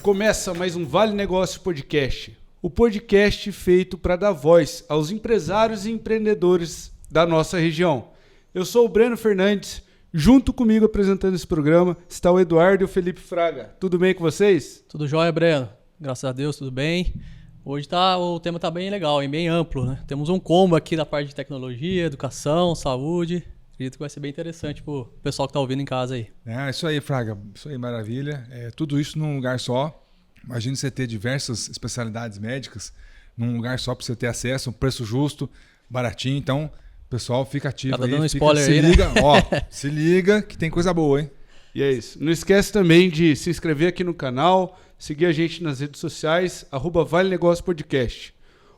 Começa mais um Vale Negócio Podcast, o podcast feito para dar voz aos empresários e empreendedores da nossa região. Eu sou o Breno Fernandes, junto comigo apresentando esse programa está o Eduardo e o Felipe Fraga. Tudo bem com vocês? Tudo jóia, Breno. Graças a Deus, tudo bem. Hoje o tema está bem legal e bem amplo, né? Temos um combo aqui da parte de tecnologia, educação, saúde. Acredito que vai ser bem interessante para o pessoal que está ouvindo em casa aí. Isso aí, Fraga. Isso aí, maravilha. Tudo isso num lugar só. Imagina você ter diversas especialidades médicas num lugar só para você ter acesso, um preço justo, baratinho. Então, pessoal, fica ativo aí. Dando spoiler se aí, liga, né? Se liga que tem coisa boa, hein? E é isso. Não esquece também de se inscrever aqui no canal, seguir a gente nas redes sociais, @Vale Negócio Podcast.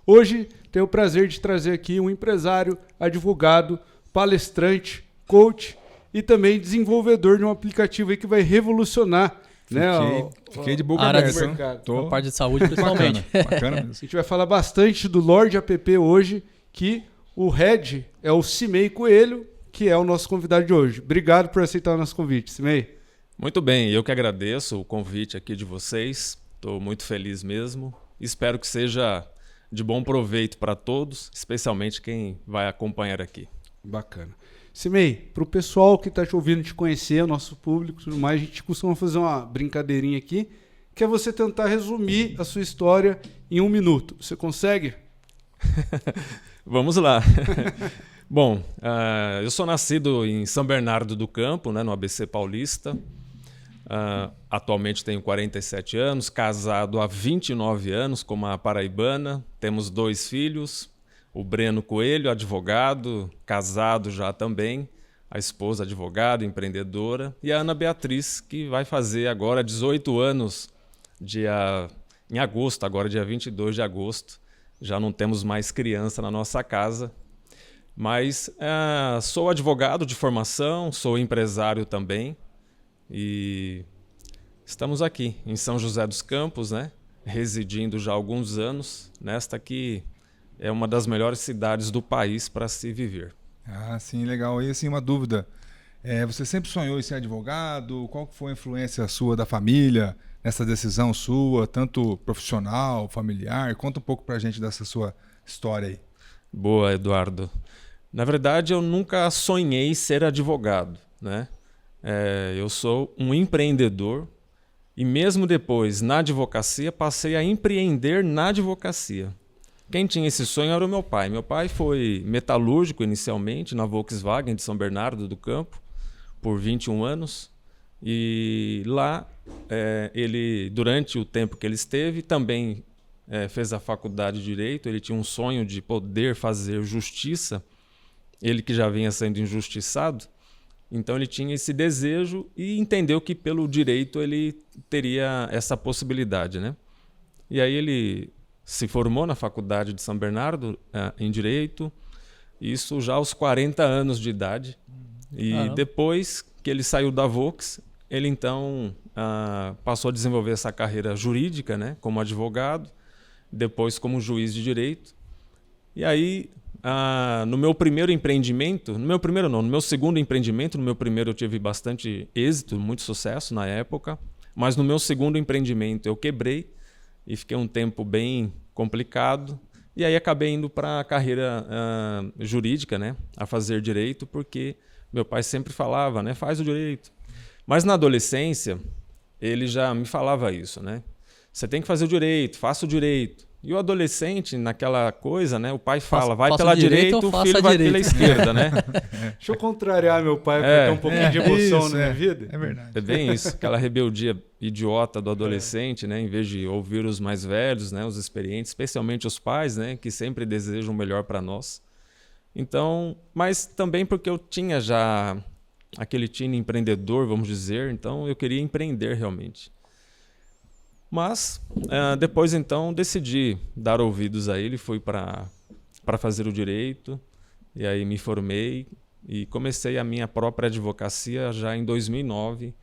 Hoje tenho o prazer de trazer aqui um empresário, advogado, palestrante, coach e também desenvolvedor de um aplicativo aí que vai revolucionar, Fiquei de boca área aberta. A parte de saúde, principalmente. Bacana mesmo. A gente vai falar bastante do Lorde App hoje, que o head é o Cimei Coelho, que é o nosso convidado de hoje. Obrigado por aceitar o nosso convite, Cimei. Muito bem, eu que agradeço o convite aqui de vocês. Estou muito feliz mesmo. Espero que seja de bom proveito para todos, especialmente quem vai acompanhar aqui. Bacana. Cimei, para o pessoal que está te ouvindo te conhecer, o nosso público e tudo mais, a gente costuma fazer uma brincadeirinha aqui, que é você tentar resumir a sua história em 1 minuto. Você consegue? Vamos lá. Bom, eu sou nascido em São Bernardo do Campo, no ABC Paulista. Atualmente tenho 47 anos, casado há 29 anos com uma paraibana. Temos 2 filhos. O Breno Coelho, advogado, casado já também, a esposa advogada, empreendedora, e a Ana Beatriz, que vai fazer agora 18 anos em agosto, agora dia 22 de agosto. Já não temos mais criança na nossa casa, mas sou advogado de formação, sou empresário também, e estamos aqui em São José dos Campos, né, residindo já há alguns anos, nesta que é uma das melhores cidades do país para se viver. Sim, legal. E assim, uma dúvida. Você sempre sonhou em ser advogado? Qual foi a influência sua da família nessa decisão sua, tanto profissional, familiar? Conta um pouco pra gente dessa sua história aí. Boa, Eduardo. Na verdade, eu nunca sonhei ser advogado, né? Eu sou um empreendedor e mesmo depois, na advocacia, passei a empreender na advocacia. Quem tinha esse sonho era o meu pai. Meu pai foi metalúrgico inicialmente na Volkswagen de São Bernardo do Campo por 21 anos. E lá, ele, durante o tempo que ele esteve, também fez a faculdade de Direito. Ele tinha um sonho de poder fazer justiça, ele que já vinha sendo injustiçado. Então ele tinha esse desejo e entendeu que pelo direito ele teria essa possibilidade, né? E aí ele se formou na faculdade de São Bernardo em Direito, isso já aos 40 anos de idade. E depois que ele saiu da Volks, ele então passou a desenvolver essa carreira jurídica, né, como advogado, depois como juiz de direito. E aí, no meu primeiro empreendimento, no meu segundo empreendimento, no meu primeiro eu tive bastante êxito, muito sucesso na época, mas no meu segundo empreendimento eu quebrei, e fiquei um tempo bem complicado. E aí acabei indo para a carreira jurídica, né? A fazer direito, porque meu pai sempre falava, né? Faz o direito. Mas na adolescência, ele já me falava isso, né? Você tem que fazer o direito, faça o direito. E o adolescente, naquela coisa, né? O pai fala, vai pela direita, o filho vai pela esquerda, né? Deixa eu contrariar meu pai para ter um pouquinho de emoção na minha vida. É verdade. É bem isso, aquela rebeldia idiota do adolescente, né? Em vez de ouvir os mais velhos, né? Os experientes, especialmente os pais, né? Que sempre desejam o melhor para nós. Então, mas também porque eu tinha já aquele tino empreendedor, vamos dizer, então eu queria empreender realmente. Mas depois então decidi dar ouvidos a ele, fui para fazer o direito, e aí me formei e comecei a minha própria advocacia já em 2009,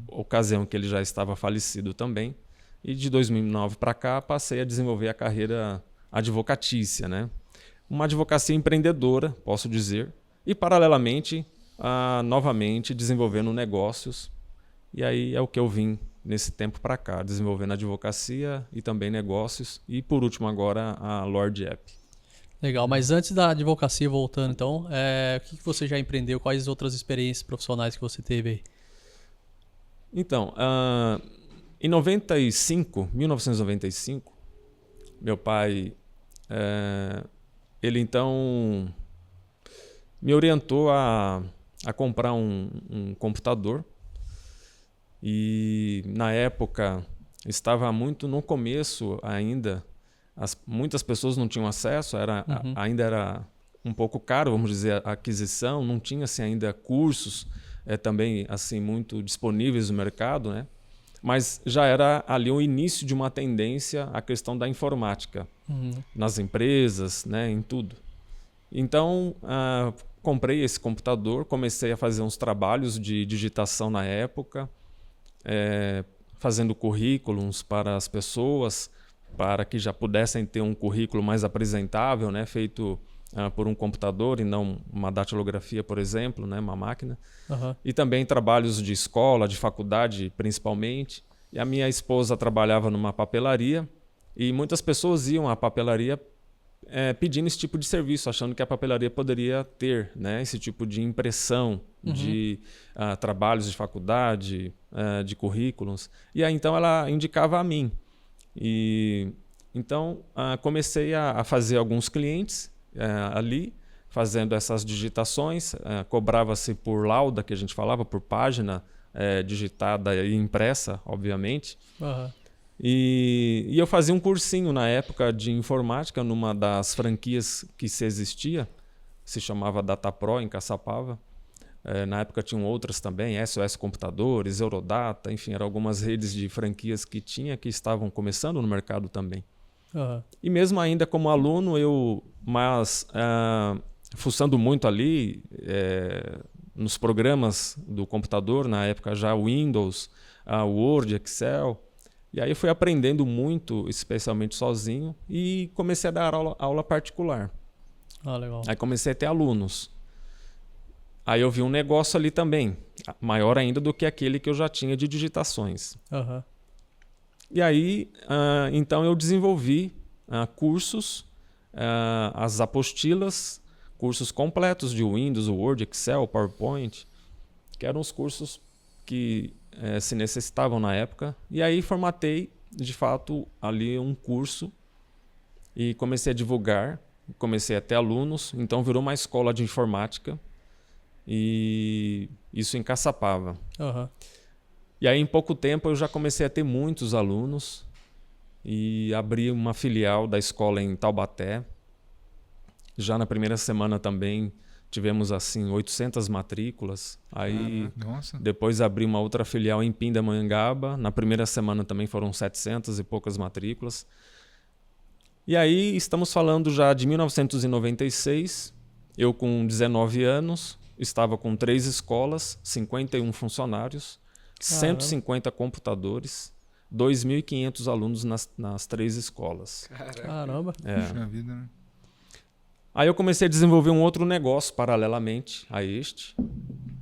ocasião que ele já estava falecido também. E de 2009 para cá passei a desenvolver a carreira advocatícia, né? Uma advocacia empreendedora, posso dizer, e paralelamente, novamente desenvolvendo negócios. E aí é o que eu vim nesse tempo para cá, desenvolvendo advocacia e também negócios. E, por último, agora a Lord App. Legal, mas antes da advocacia, voltando então, o que você já empreendeu? Quais outras experiências profissionais que você teve aí? Então, em 1995, meu pai, ele então me orientou a comprar um computador. E na época estava muito no começo ainda, muitas pessoas não tinham acesso, ainda era um pouco caro, vamos dizer, a aquisição, não tinha assim, ainda cursos também assim muito disponíveis no mercado, né? Mas já era ali o início de uma tendência à questão da informática nas empresas, né, em tudo. Então, comprei esse computador, comecei a fazer uns trabalhos de digitação na época, fazendo currículos para as pessoas, para que já pudessem ter um currículo mais apresentável, né, feito por um computador e não uma datilografia, por exemplo, né, uma máquina. E também trabalhos de escola, de faculdade, principalmente. E a minha esposa trabalhava numa papelaria e muitas pessoas iam à papelaria pedindo esse tipo de serviço, achando que a papelaria poderia ter, né, esse tipo de impressão de trabalhos de faculdade, de currículos. E aí então ela indicava a mim. E então comecei a fazer alguns clientes ali, fazendo essas digitações. Cobrava-se por lauda, que a gente falava, por página digitada e impressa, obviamente. E eu fazia um cursinho na época de informática numa das franquias que se existia, se chamava DataPro, em Caçapava. Na época tinham outras também, SOS Computadores, Eurodata, enfim, eram algumas redes de franquias que estavam começando no mercado também. E mesmo ainda como aluno, fuçando muito ali nos programas do computador, na época já Windows, Word, Excel. E aí eu fui aprendendo muito, especialmente sozinho, e comecei a dar aula particular. Legal. Aí comecei a ter alunos. Aí eu vi um negócio ali também, maior ainda do que aquele que eu já tinha de digitações. E aí, então eu desenvolvi cursos, as apostilas, cursos completos de Windows, Word, Excel, PowerPoint, que eram os cursos que se necessitavam na época. E aí formatei, de fato, ali um curso e comecei a divulgar, comecei a ter alunos, então virou uma escola de informática e isso em Caçapava. E aí em pouco tempo eu já comecei a ter muitos alunos e abri uma filial da escola em Taubaté. Já na primeira semana também tivemos assim 800 matrículas. Aí depois abri uma outra filial em Pindamonhangaba. Na primeira semana também foram 700 e poucas matrículas. E aí estamos falando já de 1996. Eu com 19 anos, estava com 3 escolas, 51 funcionários, 150 computadores, 2.500 alunos nas 3 escolas. Caramba. Puxa vida, né? Aí eu comecei a desenvolver um outro negócio paralelamente a este,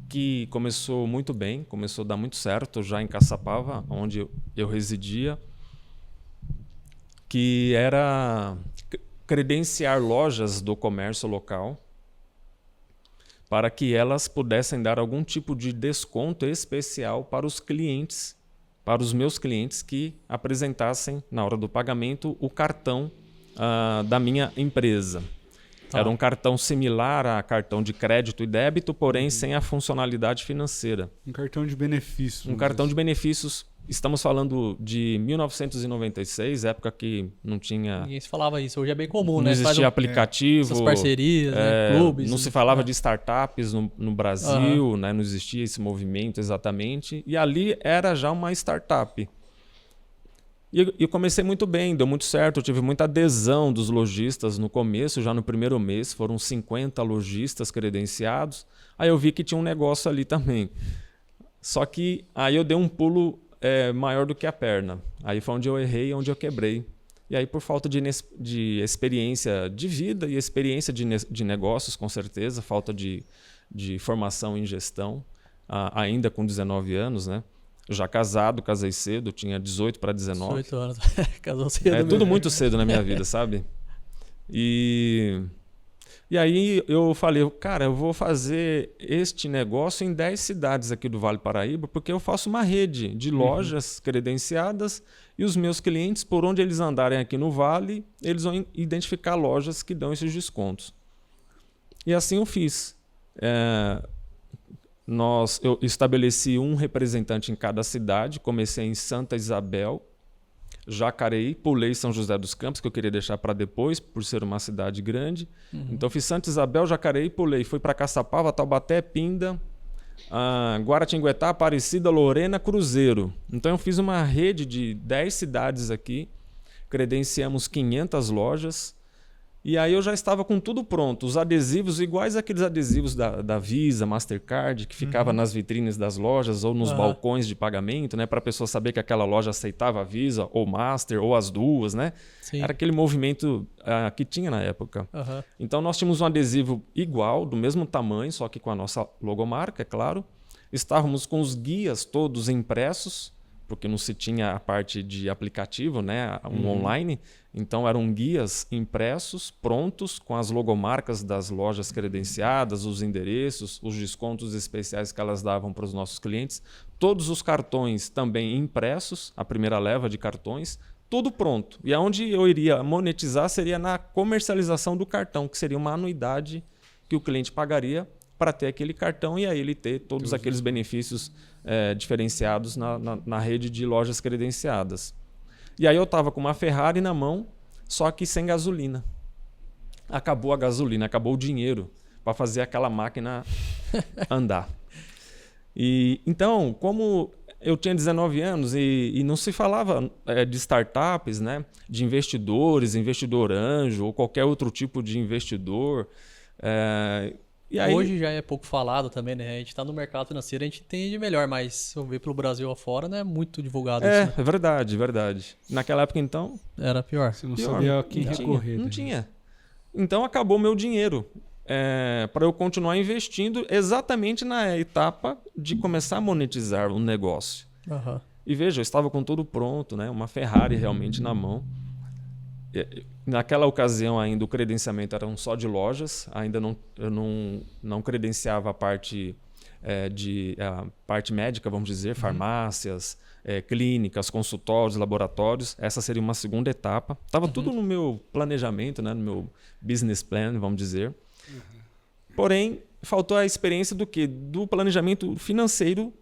que começou muito bem, começou a dar muito certo já em Caçapava, onde eu residia, que era credenciar lojas do comércio local para que elas pudessem dar algum tipo de desconto especial para os clientes, para os meus clientes que apresentassem na hora do pagamento o cartão da minha empresa. Era um cartão similar a cartão de crédito e débito, porém sem a funcionalidade financeira. Um cartão de benefícios. Um cartão de benefícios. Estamos falando de 1996, época que não tinha... Ninguém se falava isso. Hoje é bem comum, não né? existia aplicativo. Essas parcerias, né? Clubes. Não se falava de startups no Brasil, né? Não existia esse movimento exatamente. E ali era já uma startup. E eu comecei muito bem, deu muito certo. Eu tive muita adesão dos lojistas no começo. Já no primeiro mês foram 50 lojistas credenciados. Aí eu vi que tinha um negócio ali também. Só que aí eu dei um pulo maior do que a perna. Aí foi onde eu errei, onde eu quebrei. E aí por falta de experiência de vida e experiência de negócios, com certeza, falta de formação em gestão, ainda com 19 anos, né? Já casado, casei cedo, tinha 18 para 19. 18 anos. Casou cedo. É mesmo. tudo muito cedo na minha vida, sabe? E aí eu falei, cara, eu vou fazer este negócio em 10 cidades aqui do Vale Paraíba, porque eu faço uma rede de lojas credenciadas e os meus clientes, por onde eles andarem aqui no Vale, eles vão identificar lojas que dão esses descontos. E assim eu fiz. Eu estabeleci um representante em cada cidade, comecei em Santa Isabel, Jacareí, pulei São José dos Campos, que eu queria deixar para depois, por ser uma cidade grande. Então fiz Santa Isabel, Jacareí, pulei. Fui para Caçapava, Taubaté, Pinda, Guaratinguetá, Aparecida, Lorena, Cruzeiro. Então eu fiz uma rede de 10 cidades aqui, credenciamos 500 lojas. E aí eu já estava com tudo pronto. Os adesivos, iguais àqueles adesivos da Visa, Mastercard, que ficava nas vitrines das lojas ou nos balcões de pagamento, né, para a pessoa saber que aquela loja aceitava a Visa ou Master ou as duas, né? Sim. Era aquele movimento que tinha na época. Então nós tínhamos um adesivo igual, do mesmo tamanho, só que com a nossa logomarca, é claro. Estávamos com os guias todos impressos, porque não se tinha a parte de aplicativo, né, online. Então eram guias impressos, prontos, com as logomarcas das lojas credenciadas, os endereços, os descontos especiais que elas davam para os nossos clientes. Todos os cartões também impressos, a primeira leva de cartões, tudo pronto. E aonde eu iria monetizar seria na comercialização do cartão, que seria uma anuidade que o cliente pagaria para ter aquele cartão e aí ele ter todos aqueles benefícios diferenciados na rede de lojas credenciadas. E aí eu estava com uma Ferrari na mão, só que sem gasolina. Acabou a gasolina, acabou o dinheiro para fazer aquela máquina andar. E então, como eu tinha 19 anos e não se falava de startups, né, de investidores, investidor anjo ou qualquer outro tipo de investidor. E aí, hoje já é pouco falado também, né? A gente está no mercado financeiro, a gente entende melhor, mas se eu ver pelo Brasil afora, não é muito divulgado isso, né? É verdade, verdade. Naquela época, então... Era pior. Você não pior, sabia a quem não recorrer. Não né? tinha. Então acabou meu dinheiro para eu continuar investindo exatamente na etapa de começar a monetizar o negócio. E veja, eu estava com tudo pronto, né? Uma Ferrari realmente na mão. Naquela ocasião ainda o credenciamento era só de lojas, ainda eu não credenciava a parte a parte médica, vamos dizer, farmácias, clínicas, consultórios, laboratórios. Essa seria uma segunda etapa. Estava tudo no meu planejamento, né? No meu business plan, vamos dizer. Porém, faltou a experiência do planejamento financeiro,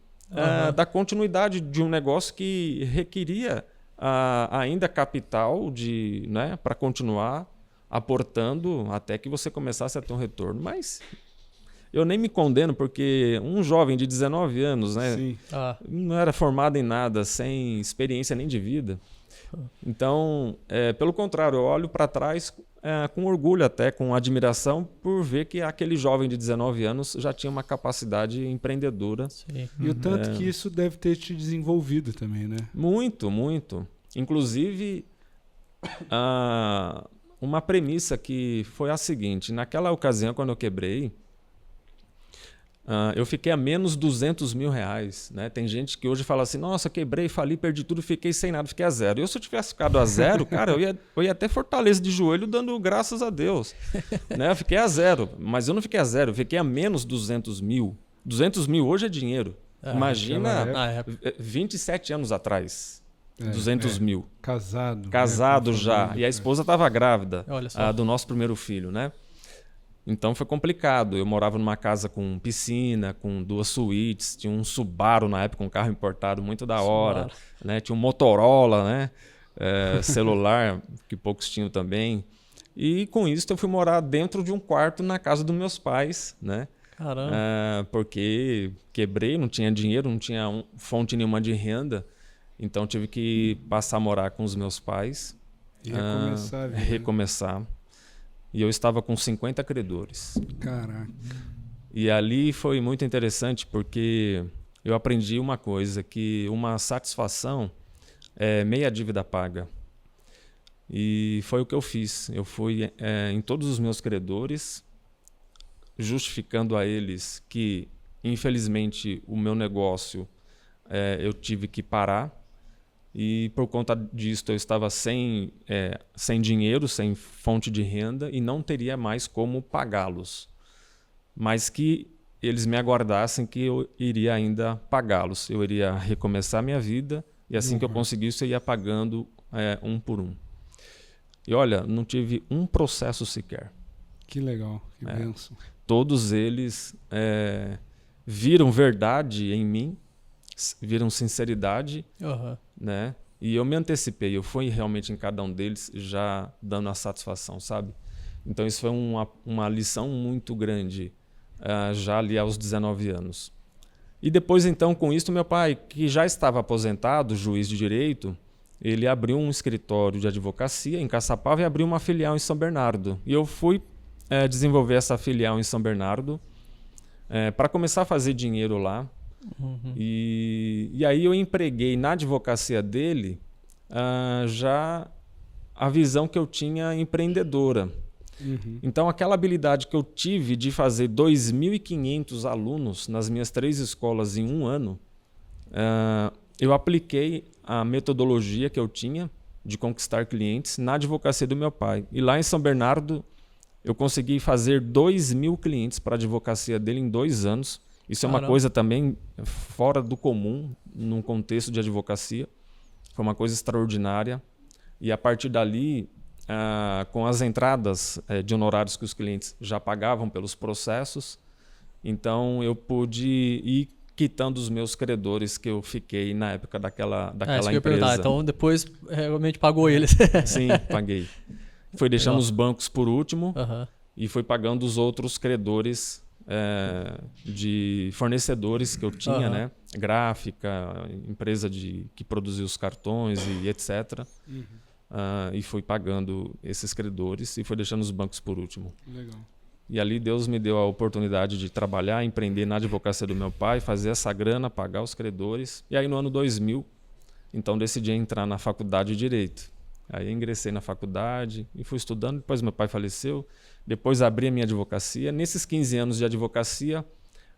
da continuidade de um negócio que requeria ainda capital né, para continuar aportando até que você começasse a ter um retorno. Mas eu nem me condeno, porque um jovem de 19 anos, né, não era formado em nada, sem experiência nem de vida. Então, pelo contrário, eu olho para trás com orgulho, até com admiração, por ver que aquele jovem de 19 anos já tinha uma capacidade empreendedora. Sim. E o tanto que isso deve ter te desenvolvido também, né? Muito, muito. Inclusive, uma premissa que foi a seguinte: naquela ocasião, quando eu quebrei, eu fiquei a menos 200 mil reais. Né? Tem gente que hoje fala assim: nossa, quebrei, fali, perdi tudo, fiquei sem nada, fiquei a zero. Eu, se eu tivesse ficado a zero, cara, eu ia até Fortaleza de joelho dando graças a Deus. Né? Eu fiquei a zero, mas eu não fiquei a zero, eu fiquei a menos 200 mil. 200 mil hoje é dinheiro. Imagina 27 anos atrás. 200 mil. Casado né? já. E a esposa estava grávida do nosso primeiro filho, né? Então foi complicado. Eu morava numa casa com piscina, com 2 suítes, tinha um Subaru na época, um carro importado muito da hora, né? Tinha um Motorola, né? Celular, que poucos tinham também. E com isso eu fui morar dentro de um quarto na casa dos meus pais, né? Caramba. Porque quebrei, não tinha dinheiro, não tinha fonte nenhuma de renda. Então tive que passar a morar com os meus pais. E recomeçar a vida. Recomeçar. E eu estava com 50 credores. Caraca. E ali foi muito interessante porque eu aprendi uma coisa, que uma satisfação é meia dívida paga. E foi o que eu fiz. Eu fui em todos os meus credores, justificando a eles que, infelizmente, o meu negócio eu tive que parar. E por conta disso eu estava sem dinheiro, sem fonte de renda e não teria mais como pagá-los. Mas que eles me aguardassem que eu iria ainda pagá-los. Eu iria recomeçar minha vida e assim que eu conseguisse eu ia pagando um por um. E olha, não tive um processo sequer. Que legal, que bênção. Todos eles viram verdade em mim, viram sinceridade, né? E eu me antecipei, eu fui realmente em cada um deles já dando a satisfação, sabe? Então isso foi uma lição muito grande, já ali aos 19 anos. E depois então com isso meu pai, que já estava aposentado, juiz de direito, ele abriu um escritório de advocacia em Caçapava e abriu uma filial em São Bernardo. E eu fui desenvolver essa filial em São Bernardo para começar a fazer dinheiro lá. E aí eu empreguei na advocacia dele já a visão que eu tinha empreendedora. Então aquela habilidade que eu tive de fazer 2.500 alunos nas minhas 3 escolas em um ano, eu apliquei a metodologia que eu tinha de conquistar clientes na advocacia do meu pai. E lá em São Bernardo eu consegui fazer 2.000 clientes para a advocacia dele em 2 anos. Isso é uma coisa também fora do comum num contexto de advocacia. Foi uma coisa extraordinária. E a partir dali, com as entradas de honorários que os clientes já pagavam pelos processos, então eu pude ir quitando os meus credores que eu fiquei na época daquela empresa. Então depois realmente pagou eles. Sim, paguei. Foi deixando os bancos por último e foi pagando os outros credores de fornecedores que eu tinha, né? Gráfica, empresa que produzia os cartões e etc. E fui pagando esses credores e foi deixando os bancos por último. Legal. E ali Deus me deu a oportunidade de trabalhar, empreender na advocacia do meu pai, fazer essa grana, pagar os credores. E aí no ano 2000, então decidi entrar na faculdade de Direito. Aí ingressei na faculdade e fui estudando, depois meu pai faleceu, depois abri a minha advocacia. Nesses 15 anos de advocacia,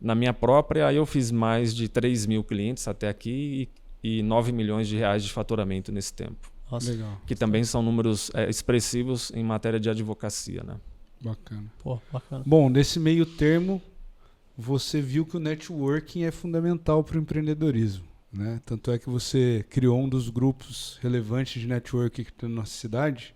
na minha própria, aí eu fiz mais de 3.000 clientes até aqui e 9 milhões de reais de faturamento nesse tempo. Nossa. Legal. Que também são números expressivos em matéria de advocacia, né? Bacana. Pô, bacana. Bom, nesse meio termo, você viu que o networking é fundamental para o empreendedorismo, né? Tanto é que você criou um dos grupos relevantes de networking aqui na nossa cidade.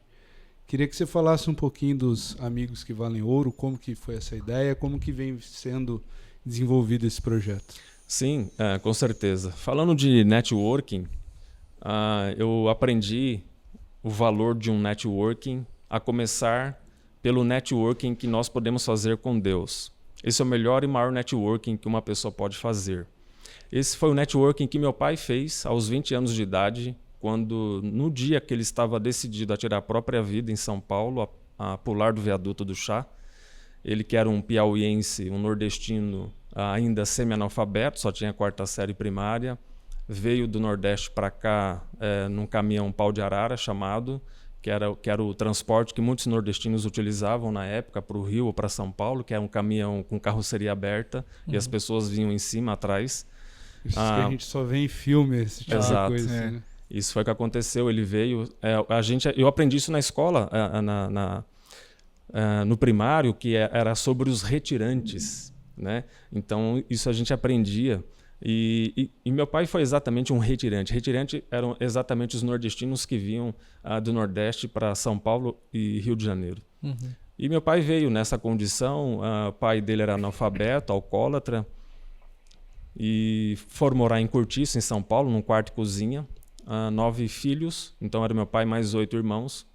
Queria que você falasse um pouquinho dos Amigos que Valem Ouro, como que foi essa ideia, como que vem sendo desenvolvido esse projeto. Sim, com certeza. Falando de networking, eu aprendi o valor de um networking a começar pelo networking que nós podemos fazer com Deus. Esse é o melhor e maior networking que uma pessoa pode fazer. Esse foi o networking que meu pai fez aos 20 anos de idade, quando no dia que ele estava decidido a tirar a própria vida em São Paulo, a pular do viaduto do Chá. Ele que era um piauiense, um nordestino ainda semi-analfabeto, só tinha a 4ª série primária, veio do Nordeste para cá num caminhão pau de arara chamado, que era o transporte que muitos nordestinos utilizavam na época para o Rio ou para São Paulo, que era um caminhão com carroceria aberta e as pessoas vinham em cima, atrás. Isso que a gente só vê em filme, esse tipo de coisa. Assim, né? Isso foi o que aconteceu, ele veio... eu aprendi isso na escola, no primário, que era sobre os retirantes, né? Então, isso a gente aprendia. E meu pai foi exatamente um retirante. Retirante eram exatamente os nordestinos que vinham do Nordeste para São Paulo e Rio de Janeiro. E meu pai veio nessa condição, o pai dele era analfabeto, alcoólatra, e foram morar em Cortiço, em São Paulo, num quarto e cozinha, 9 filhos, então era meu pai mais 8 irmãos.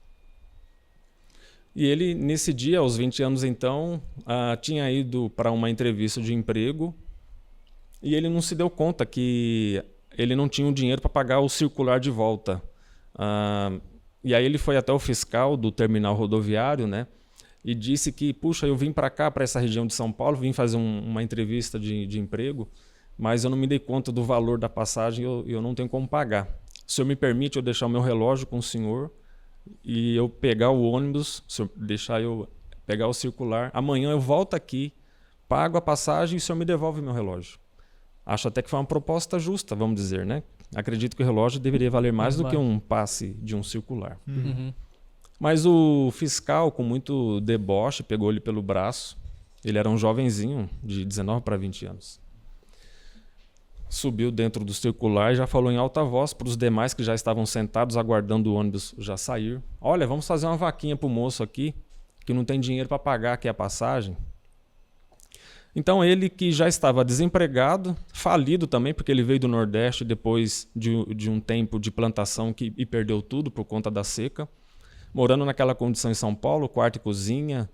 E ele, nesse dia, aos 20 anos então, tinha ido para uma entrevista de emprego, e ele não se deu conta que ele não tinha o dinheiro para pagar o circular de volta. E aí ele foi até o fiscal do terminal rodoviário, né? E disse que, puxa, eu vim para cá, para essa região de São Paulo, vim fazer uma entrevista de emprego, mas eu não me dei conta do valor da passagem e eu não tenho como pagar. O senhor me permite eu deixar o meu relógio com o senhor e eu pegar o ônibus, o senhor deixar eu pegar o circular, amanhã eu volto aqui, pago a passagem e o senhor me devolve meu relógio. Acho até que foi uma proposta justa, vamos dizer, né? Acredito que o relógio deveria valer mais do que um passe de um circular. Uhum. Mas o fiscal, com muito deboche, pegou ele pelo braço. Ele era um jovenzinho, de 19 para 20 anos. Subiu dentro do circular e já falou em alta voz para os demais que já estavam sentados aguardando o ônibus já sair. Olha, vamos fazer uma vaquinha para o moço aqui, que não tem dinheiro para pagar aqui a passagem. Então ele, que já estava desempregado, falido também, porque ele veio do Nordeste depois de um tempo de plantação e perdeu tudo por conta da seca, morando naquela condição em São Paulo, quarto e cozinha,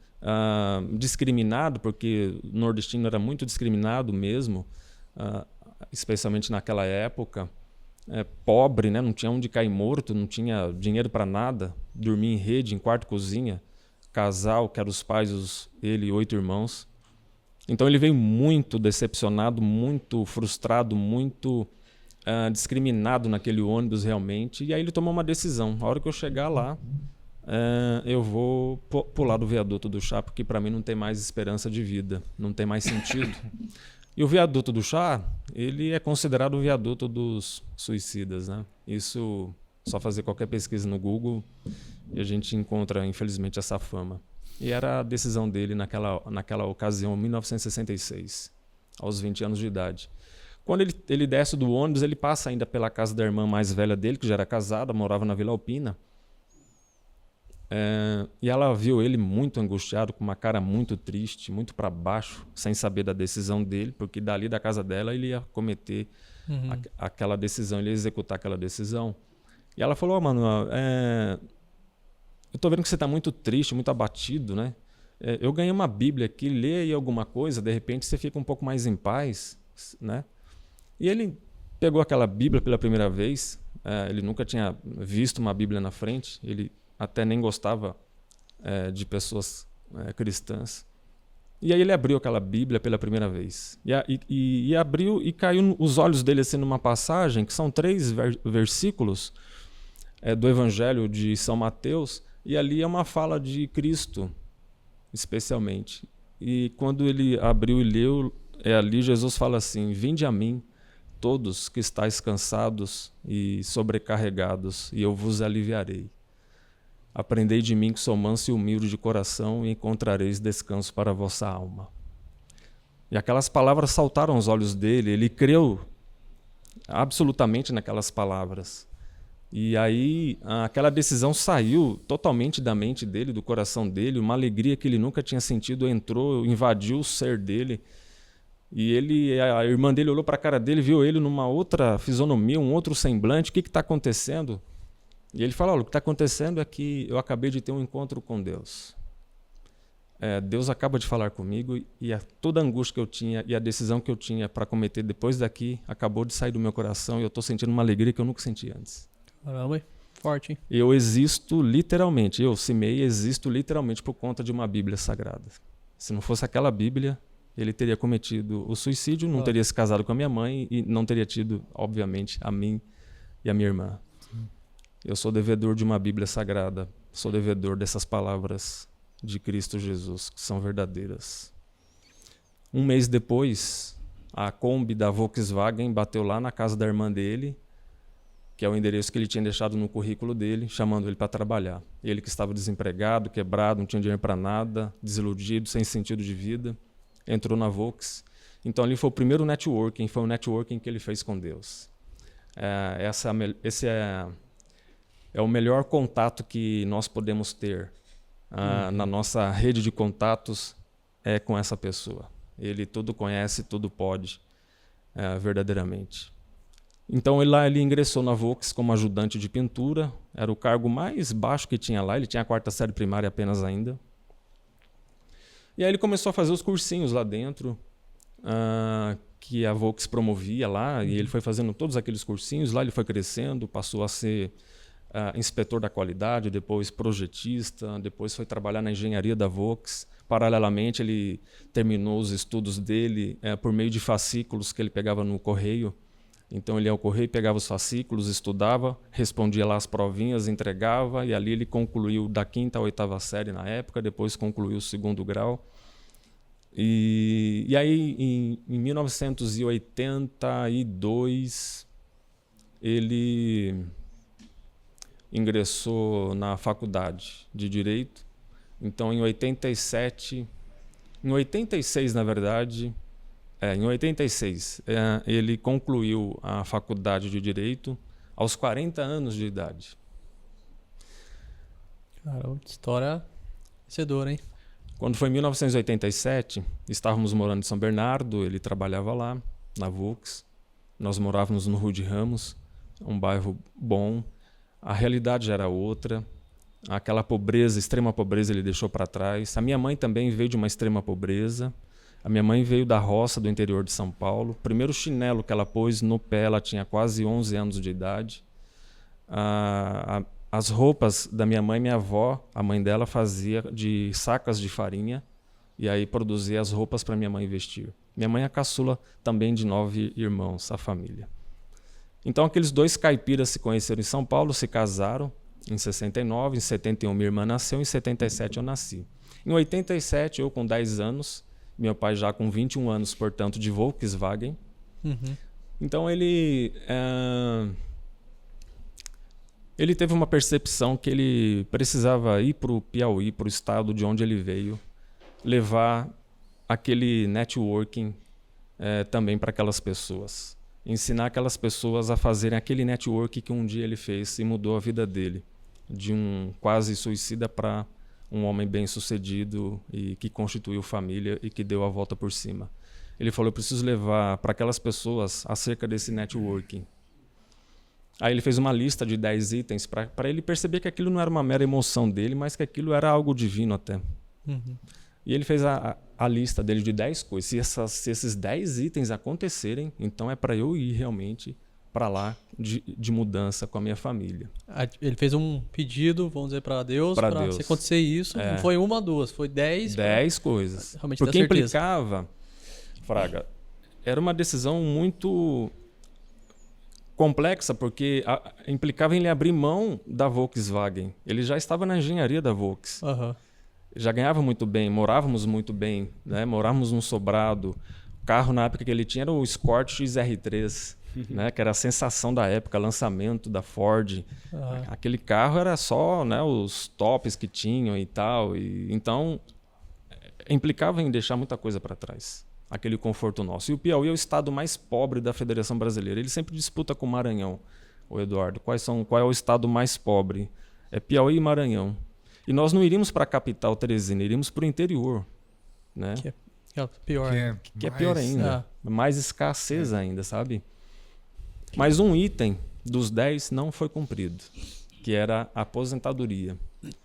discriminado, porque o nordestino era muito discriminado mesmo, especialmente naquela época, pobre, né? Não tinha onde cair morto, não tinha dinheiro para nada, dormia em rede, em quarto e cozinha, casal, que eram os pais, ele e 8 irmãos. Então ele veio muito decepcionado, muito frustrado, muito discriminado naquele ônibus realmente. E aí ele tomou uma decisão. A hora que eu chegar lá, eu vou pular do viaduto do chá, porque para mim não tem mais esperança de vida, não tem mais sentido. E o viaduto do chá, ele é considerado o viaduto dos suicidas, né? Isso, só fazer qualquer pesquisa no Google e a gente encontra, infelizmente, essa fama. E era a decisão dele naquela ocasião, em 1966, aos 20 anos de idade. Quando ele desce do ônibus, ele passa ainda pela casa da irmã mais velha dele, que já era casada, morava na Vila Alpina. E ela viu ele muito angustiado, com uma cara muito triste, muito para baixo, sem saber da decisão dele, porque dali da casa dela ele ia cometer aquela decisão, ele ia executar aquela decisão. E ela falou, mano, eu tô vendo que você está muito triste, muito abatido, né? Eu ganhei uma Bíblia aqui, lê aí alguma coisa, de repente você fica um pouco mais em paz, né? E ele pegou aquela Bíblia pela primeira vez, ele nunca tinha visto uma Bíblia na frente, ele até nem gostava de pessoas cristãs. E aí ele abriu aquela Bíblia pela primeira vez. E abriu e caiu os olhos dele assim numa passagem, que são 3 versículos do Evangelho de São Mateus, e ali é uma fala de Cristo, especialmente. E quando ele abriu e leu, ali Jesus fala assim, vinde a mim, todos que estáis cansados e sobrecarregados, e eu vos aliviarei. Aprendei de mim que sou manso e humilde de coração, e encontrareis descanso para a vossa alma. E aquelas palavras saltaram aos olhos dele, ele creu absolutamente naquelas palavras. E aí aquela decisão saiu totalmente da mente dele, do coração dele, uma alegria que ele nunca tinha sentido entrou, invadiu o ser dele. E a irmã dele olhou para a cara dele, viu ele numa outra fisionomia, um outro semblante, o que está acontecendo? E ele falou, olha, o que está acontecendo é que eu acabei de ter um encontro com Deus. Deus acaba de falar comigo e toda a angústia que eu tinha e a decisão que eu tinha para cometer depois daqui acabou de sair do meu coração e eu estou sentindo uma alegria que eu nunca senti antes. Caramba, hein? Forte, hein? Eu existo literalmente, Simei, existo literalmente por conta de uma Bíblia sagrada. Se não fosse aquela Bíblia, ele teria cometido o suicídio, não teria se casado com a minha mãe e não teria tido, obviamente, a mim e a minha irmã. Eu sou devedor de uma Bíblia sagrada, sou devedor dessas palavras de Cristo Jesus, que são verdadeiras. Um mês depois, a Kombi da Volkswagen bateu lá na casa da irmã dele, que é o endereço que ele tinha deixado no currículo dele, chamando ele para trabalhar. Ele que estava desempregado, quebrado, não tinha dinheiro para nada, desiludido, sem sentido de vida, entrou na Volks. Então ali foi o primeiro networking, foi o networking que ele fez com Deus. Esse é o melhor contato que nós podemos ter na nossa rede de contatos, com essa pessoa. Ele tudo conhece, tudo pode, verdadeiramente. Então ele ingressou na Volks como ajudante de pintura, era o cargo mais baixo que tinha lá, ele tinha a 4ª série primária apenas ainda. E aí ele começou a fazer os cursinhos lá dentro, que a Volks promovia lá, e ele foi fazendo todos aqueles cursinhos, lá ele foi crescendo, passou a ser inspetor da qualidade, depois projetista, depois foi trabalhar na engenharia da Volks. Paralelamente ele terminou os estudos dele por meio de fascículos que ele pegava no correio. Então ele ia ao correio, pegava os fascículos, estudava, respondia lá as provinhas, entregava, e ali ele concluiu da 5ª à 8ª série na época, depois concluiu o 2º grau. E aí, em 1982, ele ingressou na faculdade de Direito. Então, em 86, na verdade, em 86, ele concluiu a faculdade de Direito aos 40 anos de idade. Cara, história vencedora, hein? Quando foi em 1987, estávamos morando em São Bernardo, ele trabalhava lá, na Volks. Nós morávamos no Rua de Ramos, um bairro bom. A realidade já era outra. Aquela pobreza, extrema pobreza, ele deixou para trás. A minha mãe também veio de uma extrema pobreza. A minha mãe veio da roça do interior de São Paulo. O primeiro chinelo que ela pôs no pé, ela tinha quase 11 anos de idade. As roupas da minha mãe, minha avó, a mãe dela fazia de sacas de farinha e aí produzia as roupas para minha mãe vestir. Minha mãe é a caçula também de 9 irmãos, a família. Então aqueles 2 caipiras se conheceram em São Paulo, se casaram em 69, em 71 minha irmã nasceu, em 77 eu nasci. Em 87, eu com 10 anos, meu pai já com 21 anos, portanto, de Volkswagen. Uhum. Então ele teve uma percepção que ele precisava ir para o Piauí, para o estado de onde ele veio, levar aquele networking também para aquelas pessoas. Ensinar aquelas pessoas a fazerem aquele network que um dia ele fez e mudou a vida dele. De um quase suicida para um homem bem-sucedido e que constituiu família e que deu a volta por cima. Ele falou, eu preciso levar para aquelas pessoas acerca desse networking. Aí ele fez uma lista de 10 itens para ele perceber que aquilo não era uma mera emoção dele, mas que aquilo era algo divino até. Uhum. E ele fez a lista dele de 10 coisas. Se esses 10 itens acontecerem, então é para eu ir realmente para lá de mudança com a minha família. Ele fez um pedido, vamos dizer, para Deus, para se acontecer isso. Não foi uma ou duas, foi 10. 10 coisas. Realmente porque ter certeza. implicava, Fraga, era uma decisão muito complexa, porque implicava em ele abrir mão da Volkswagen. Ele já estava na engenharia da Volks. Uhum. Já ganhava muito bem, morávamos muito bem, né? Morávamos num sobrado. O carro na época que ele tinha era o Escort XR3, né? Que era a sensação da época, lançamento da Ford. Aquele carro era só, né, os tops que tinham e tal. Então, implicava em deixar muita coisa para trás. Aquele conforto nosso. E o Piauí é o estado mais pobre da Federação Brasileira. Ele sempre disputa com o Maranhão, o Eduardo. Qual é o estado mais pobre? É Piauí e Maranhão. E nós não iríamos para a capital Teresina, iríamos para o interior. Né? Que é pior. Que é pior ainda. Mais escassez ainda, sabe? Mas um item dos 10 não foi cumprido, que era a aposentadoria.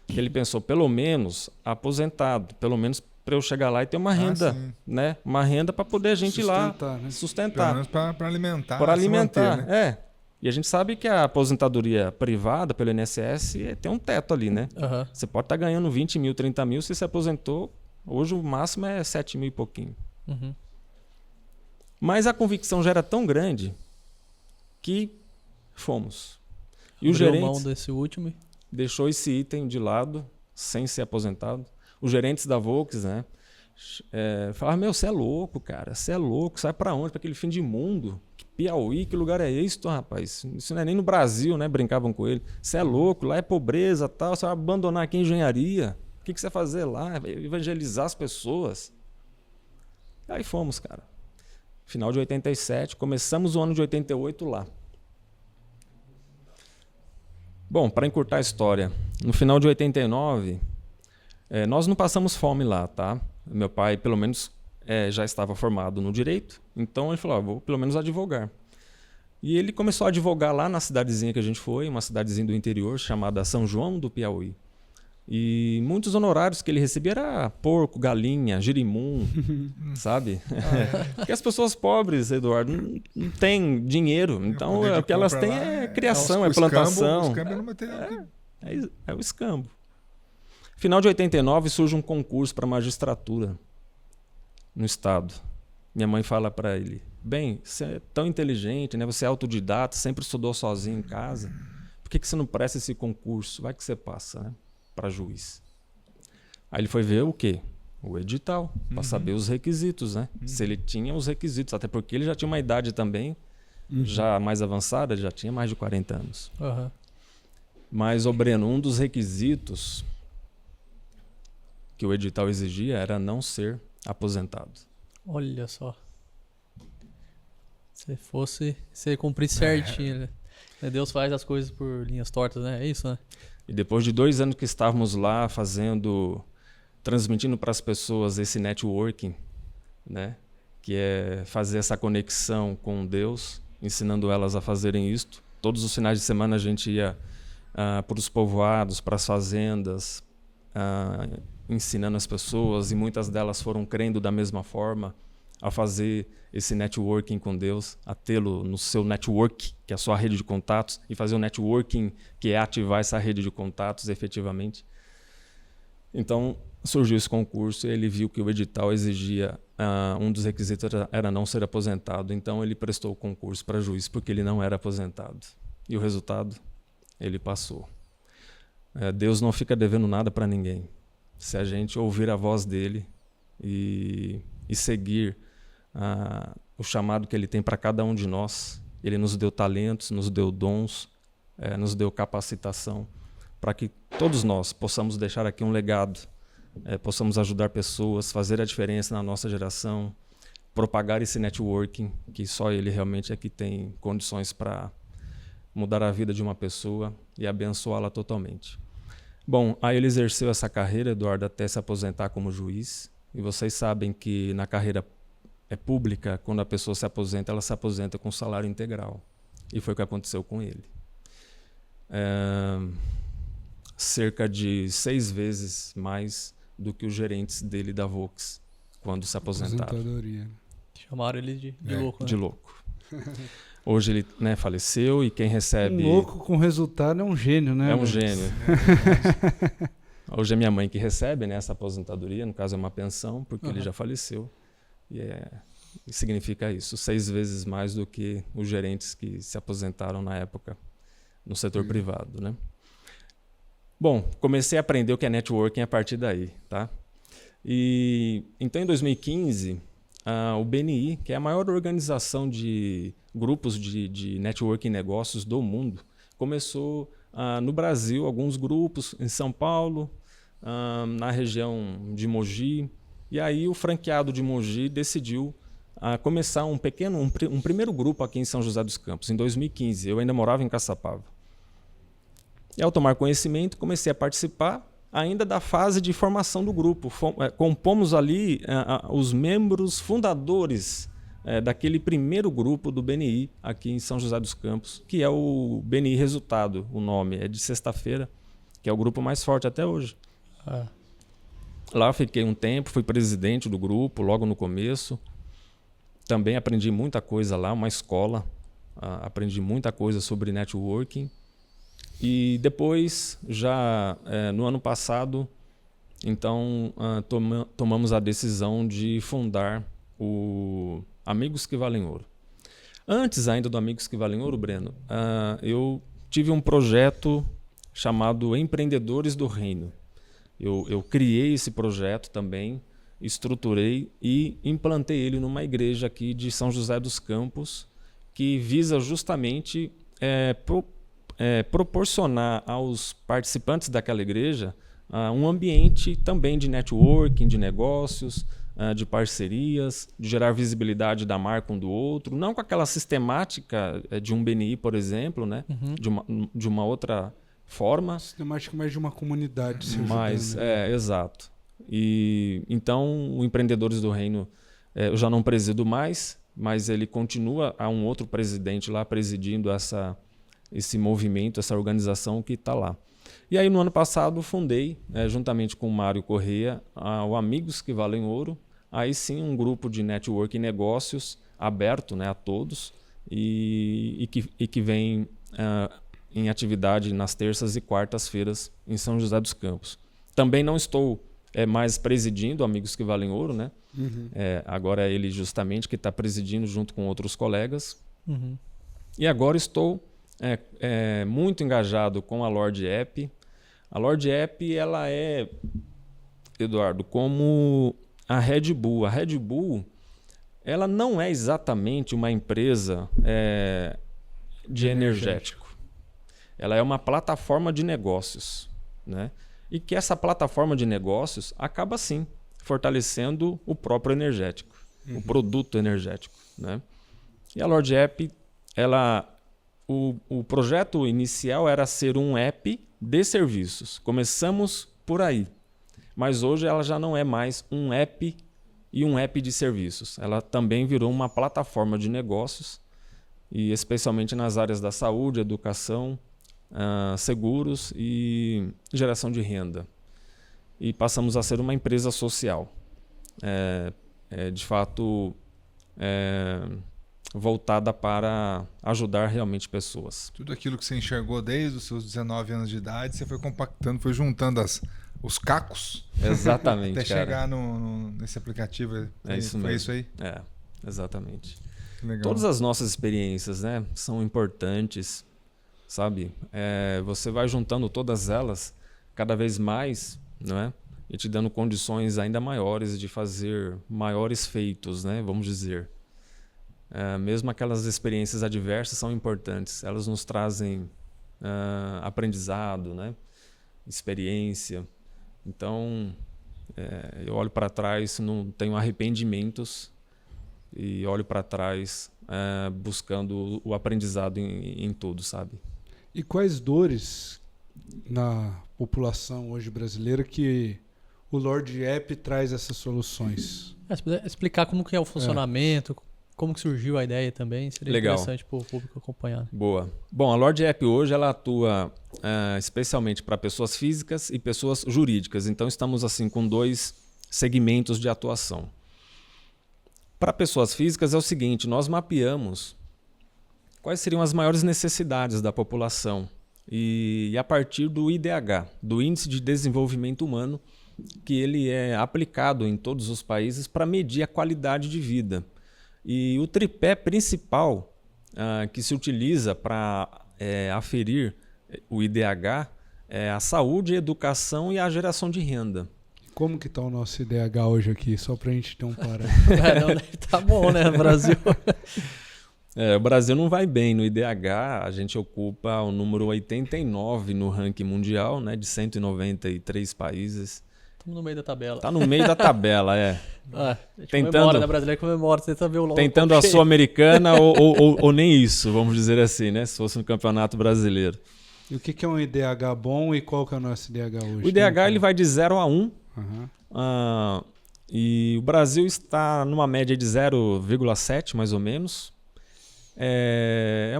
Ele pensou, pelo menos aposentado, pelo menos para eu chegar lá e ter uma renda, né? Uma renda para poder a gente ir lá sustentar. Pelo menos para alimentar. Para alimentar, manter, né? E a gente sabe que a aposentadoria privada pelo INSS tem um teto ali, né? Uhum. Você pode estar ganhando 20 mil, 30 mil, se aposentou, hoje o máximo é 7 mil e pouquinho. Uhum. Mas a convicção já era tão grande que fomos. E o Abriu gerente mão desse último. deixou esse item de lado, sem ser aposentado. Os gerentes da Volks, né? Falaram, você é louco, cara. Você é louco. Sai pra onde? Pra aquele fim de mundo. Que Piauí, que lugar é esse, rapaz? Isso não é nem no Brasil, né? Brincavam com ele. Você é louco, lá é pobreza, tal. Você vai abandonar aqui a engenharia. O que você vai fazer lá? Vai evangelizar as pessoas. Aí fomos, cara. Final de 87, começamos o ano de 88 lá. Bom, para encurtar a história, no final de 89, nós não passamos fome lá, tá? Meu pai, pelo menos, já estava formado no direito, então ele falou, vou pelo menos advogar. E ele começou a advogar lá na cidadezinha que a gente foi, uma cidadezinha do interior chamada São João do Piauí. E muitos honorários que ele recebia era porco, galinha, girimum, sabe? Porque as pessoas pobres, Eduardo, não têm dinheiro. Então, o que elas têm é criação, é plantação. O escambo é no material. É o escambo. Final de 89 surge um concurso para magistratura no estado. Minha mãe fala para ele, bem, você é tão inteligente, né? Você é autodidata, sempre estudou sozinho em casa. Por que você não presta esse concurso? Vai que você passa, né? Para juiz. Aí ele foi ver o quê? O edital, para saber os requisitos, né? Se ele tinha os requisitos, até porque ele já tinha uma idade também, já mais avançada, já tinha mais de 40 anos. Aham. Mas, ô Breno, um dos requisitos que o edital exigia era não ser aposentado. Olha só. Se você cumprir certinho, né? Deus faz as coisas por linhas tortas, né? É isso, né? E depois de 2 anos que estávamos lá transmitindo para as pessoas esse networking, né? Que é fazer essa conexão com Deus, ensinando elas a fazerem isto. Todos os finais de semana a gente ia para os povoados, para as fazendas, ensinando as pessoas, e muitas delas foram crendo da mesma forma, a fazer esse networking com Deus, a tê-lo no seu network, que é a sua rede de contatos, e fazer o networking, que é ativar essa rede de contatos efetivamente. Então, surgiu esse concurso e ele viu que o edital exigia, um dos requisitos era não ser aposentado. Então, ele prestou o concurso para juiz, porque ele não era aposentado. E o resultado? Ele passou. Deus não fica devendo nada para ninguém. Se a gente ouvir a voz dele e seguir o chamado que ele tem para cada um de nós, ele nos deu talentos, nos deu dons, nos deu capacitação, para que todos nós possamos deixar aqui um legado, possamos ajudar pessoas, fazer a diferença na nossa geração, propagar esse networking, que só ele realmente é que tem condições para mudar a vida de uma pessoa e abençoá-la totalmente. Bom, aí ele exerceu essa carreira, Eduardo, até se aposentar como juiz. E vocês sabem que na carreira pública, quando a pessoa se aposenta, ela se aposenta com salário integral. E foi o que aconteceu com ele. Cerca de 6 vezes mais do que os gerentes dele da Volks, quando se aposentaram. Chamaram ele de louco, né? De louco. Hoje ele, né, faleceu, e quem recebe... Um louco com resultado é um gênio, né? É um gênio. Hoje é minha mãe que recebe, né, essa aposentadoria, no caso é uma pensão, porque ele já faleceu. E significa isso, 6 vezes mais do que os gerentes que se aposentaram na época no setor privado, né? Bom, comecei a aprender o que é networking a partir daí, tá? E então em 2015, o BNI, que é a maior organização de grupos de networking negócios do mundo, começou no Brasil, alguns grupos em São Paulo, na região de Mogi, e aí o franqueado de Mogi decidiu começar um primeiro grupo aqui em São José dos Campos, em 2015. Eu ainda morava em Caçapava. E ao tomar conhecimento, comecei a participar ainda da fase de formação do grupo. Compomos ali os membros fundadores daquele primeiro grupo do BNI aqui em São José dos Campos, que é o BNI Resultado, o nome é de sexta-feira, que é o grupo mais forte até hoje. Lá fiquei um tempo, fui presidente do grupo logo no começo. Também aprendi muita coisa lá, uma escola. Aprendi muita coisa sobre networking. E depois, já no ano passado, então tomamos a decisão de fundar o Amigos que Valem Ouro. Antes ainda do Amigos que Valem Ouro, Breno, eu tive um projeto chamado Empreendedores do Reino. Eu criei esse projeto também, estruturei e implantei ele numa igreja aqui de São José dos Campos, que visa justamente proporcionar aos participantes daquela igreja um ambiente também de networking, de negócios, de parcerias, de gerar visibilidade da marca um do outro, não com aquela sistemática de um BNI, por exemplo, né? De uma outra forma. Sistemática mais de uma comunidade. Mas, exato. E então, o Empreendedores do Reino, eu já não presido mais, mas ele continua, há um outro presidente lá presidindo esse movimento, essa organização que está lá. E aí, no ano passado, fundei, juntamente com o Mário Corrêa, o Amigos que Valem Ouro. Aí sim, um grupo de network e negócios aberto, né, a todos, e que vem em atividade nas terças e quartas-feiras em São José dos Campos. Também não estou mais presidindo Amigos que Valem Ouro, né? Agora é ele justamente que está presidindo junto com outros colegas. E agora estou muito engajado com a Lorde App. A Lorde App, ela é, Eduardo, como a Red Bull. A Red Bull, ela não é exatamente uma empresa de energético. Ela é uma plataforma de negócios, né? E que essa plataforma de negócios acaba, sim, fortalecendo o próprio energético, o produto energético, né? E a Lorde App, o projeto inicial era ser um app de serviços. Começamos por aí. Mas hoje ela já não é mais um app e um app de serviços. Ela também virou uma plataforma de negócios, e especialmente nas áreas da saúde, educação, seguros e geração de renda. E passamos a ser uma empresa social. De fato, voltada para ajudar realmente pessoas. Tudo aquilo que você enxergou desde os seus 19 anos de idade, você foi compactando, foi juntando os cacos. Exatamente, até cara. chegar nesse aplicativo. É isso foi mesmo. Isso aí? Exatamente. Legal. Todas as nossas experiências, né, são importantes, sabe? Você vai juntando todas elas cada vez mais, não é? E te dando condições ainda maiores de fazer maiores feitos, né? Vamos dizer. Mesmo aquelas experiências adversas são importantes. Elas nos trazem aprendizado, né? Experiência. Então, eu olho para trás, não tenho arrependimentos, e olho para trás buscando o aprendizado em tudo, sabe? E quais dores na população hoje brasileira que o Lorde App traz essas soluções? Se puder explicar como que é o funcionamento, como que surgiu a ideia também, seria Legal. interessante para o público acompanhar. Boa. Bom, a Lorde App hoje ela atua especialmente para pessoas físicas e pessoas jurídicas. Então estamos assim com 2 segmentos de atuação. Para pessoas físicas é o seguinte: nós mapeamos quais seriam as maiores necessidades da população e a partir do IDH, do Índice de Desenvolvimento Humano, que ele é aplicado em todos os países para medir a qualidade de vida. E o tripé principal que se utiliza para aferir o IDH é a saúde, a educação e a geração de renda. Como que está o nosso IDH hoje aqui? Só para a gente ter um parâmetro. Tá bom, né, Brasil? O Brasil não vai bem no IDH. A gente ocupa o número 89 no ranking mundial, né, de 193 países. Estamos no meio da tabela. Está no meio da tabela, Tentando, comemora, né, brasileiro comemora, tenta ver o longo. Tentando a Sul-Americana ou nem isso, vamos dizer assim, né? Se fosse no Campeonato Brasileiro. E o que é um IDH bom e qual que é o nosso IDH hoje? O IDH ele vai de 0 a 1. Uhum. E o Brasil está numa média de 0,7, mais ou menos. É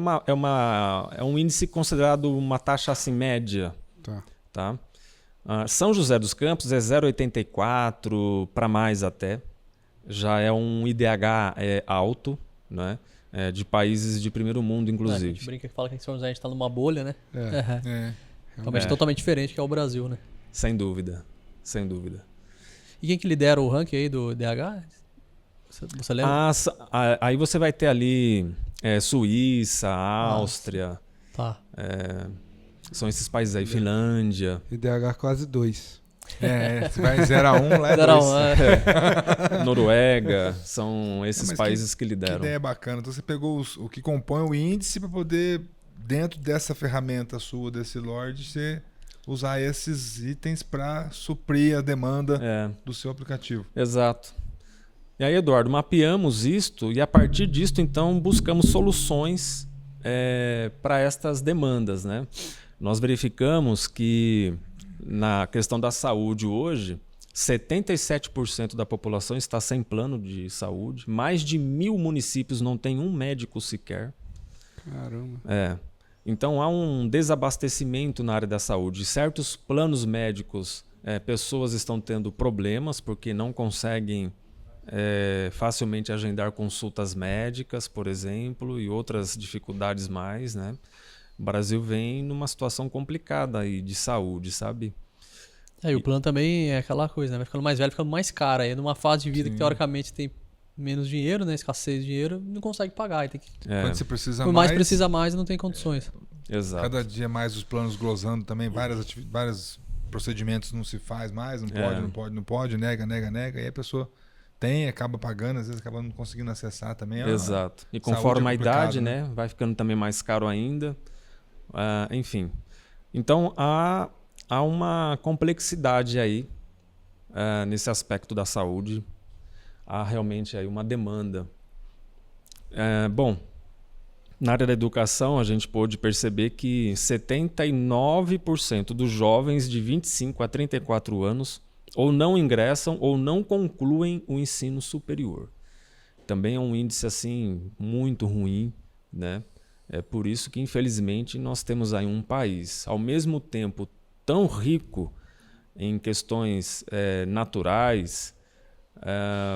um índice considerado uma taxa assim média. Tá? São José dos Campos é 0,84 para mais até. Já é um IDH alto, né? De países de primeiro mundo, inclusive. A gente brinca que fala que em São José a gente está numa bolha, né? Realmente Totalmente diferente que é o Brasil, né? Sem dúvida, sem dúvida. E quem que lidera o ranking aí do IDH? Você lembra? Aí você vai ter ali Suíça, Áustria. Tá. São esses países aí, Finlândia. IDH quase 2. Você vai 0 a 1, lá é 2. Noruega, são esses países que lideram. Que ideia bacana. Então você pegou o que compõe o índice para poder, dentro dessa ferramenta sua, desse Lorde, você usar esses itens para suprir a demanda do seu aplicativo. Exato. E aí, Eduardo, mapeamos isto e a partir disto, então, buscamos soluções para estas demandas, né? Nós verificamos que na questão da saúde hoje, 77% da população está sem plano de saúde. Mais de 1.000 municípios não têm um médico sequer. Caramba. Então há um desabastecimento na área da saúde. Certos planos médicos, pessoas estão tendo problemas porque não conseguem facilmente agendar consultas médicas, por exemplo, e outras dificuldades mais, né? O Brasil vem numa situação complicada aí de saúde, sabe? E o plano também é aquela coisa, né? Vai ficando mais velho, ficando mais caro. Aí numa fase de vida que teoricamente tem menos dinheiro, né? Escassez de dinheiro, não consegue pagar. Tem que... Quando você precisa Por mais precisa mais, não tem condições. Exato. Cada dia mais os planos glosando também, vários procedimentos não se faz mais, não É. pode, não pode, nega, aí a pessoa tem, acaba pagando, às vezes acaba não conseguindo acessar também. Exato. E saúde é conforme a complicado, idade, né? Vai ficando também mais caro ainda. Enfim. Então, há uma complexidade aí nesse aspecto da saúde. Há realmente aí uma demanda. Bom, na área da educação, a gente pôde perceber que 79% dos jovens de 25 a 34 anos ou não ingressam ou não concluem o ensino superior. Também é um índice assim muito ruim, né? É por isso que, infelizmente, nós temos aí um país, ao mesmo tempo, tão rico em questões naturais,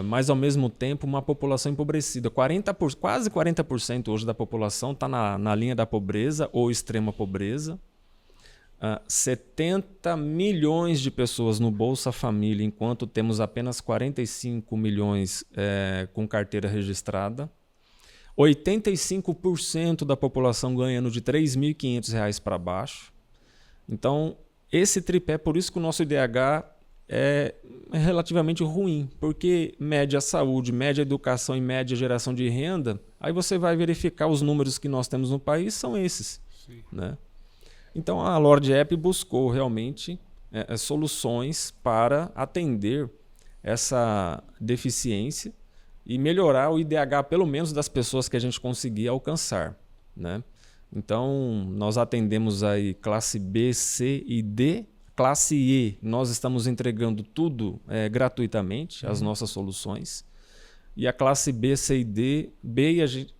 mas, ao mesmo tempo, uma população empobrecida. Quase 40% hoje da população está na linha da pobreza ou extrema pobreza. 70 milhões de pessoas no Bolsa Família, enquanto temos apenas 45 milhões com carteira registrada. 85% da população ganhando de R$ 3.500 para baixo. Então, esse tripé, por isso que o nosso IDH é relativamente ruim, porque média saúde, média educação e média geração de renda, aí você vai verificar os números que nós temos no país, são esses. Sim. Né? Então, a Lorde App buscou realmente soluções para atender essa deficiência e melhorar o IDH, pelo menos das pessoas que a gente conseguia alcançar. Né? Então, nós atendemos aí classe B, C e D. Classe E, nós estamos entregando tudo gratuitamente, as nossas soluções. E a classe B, C e D,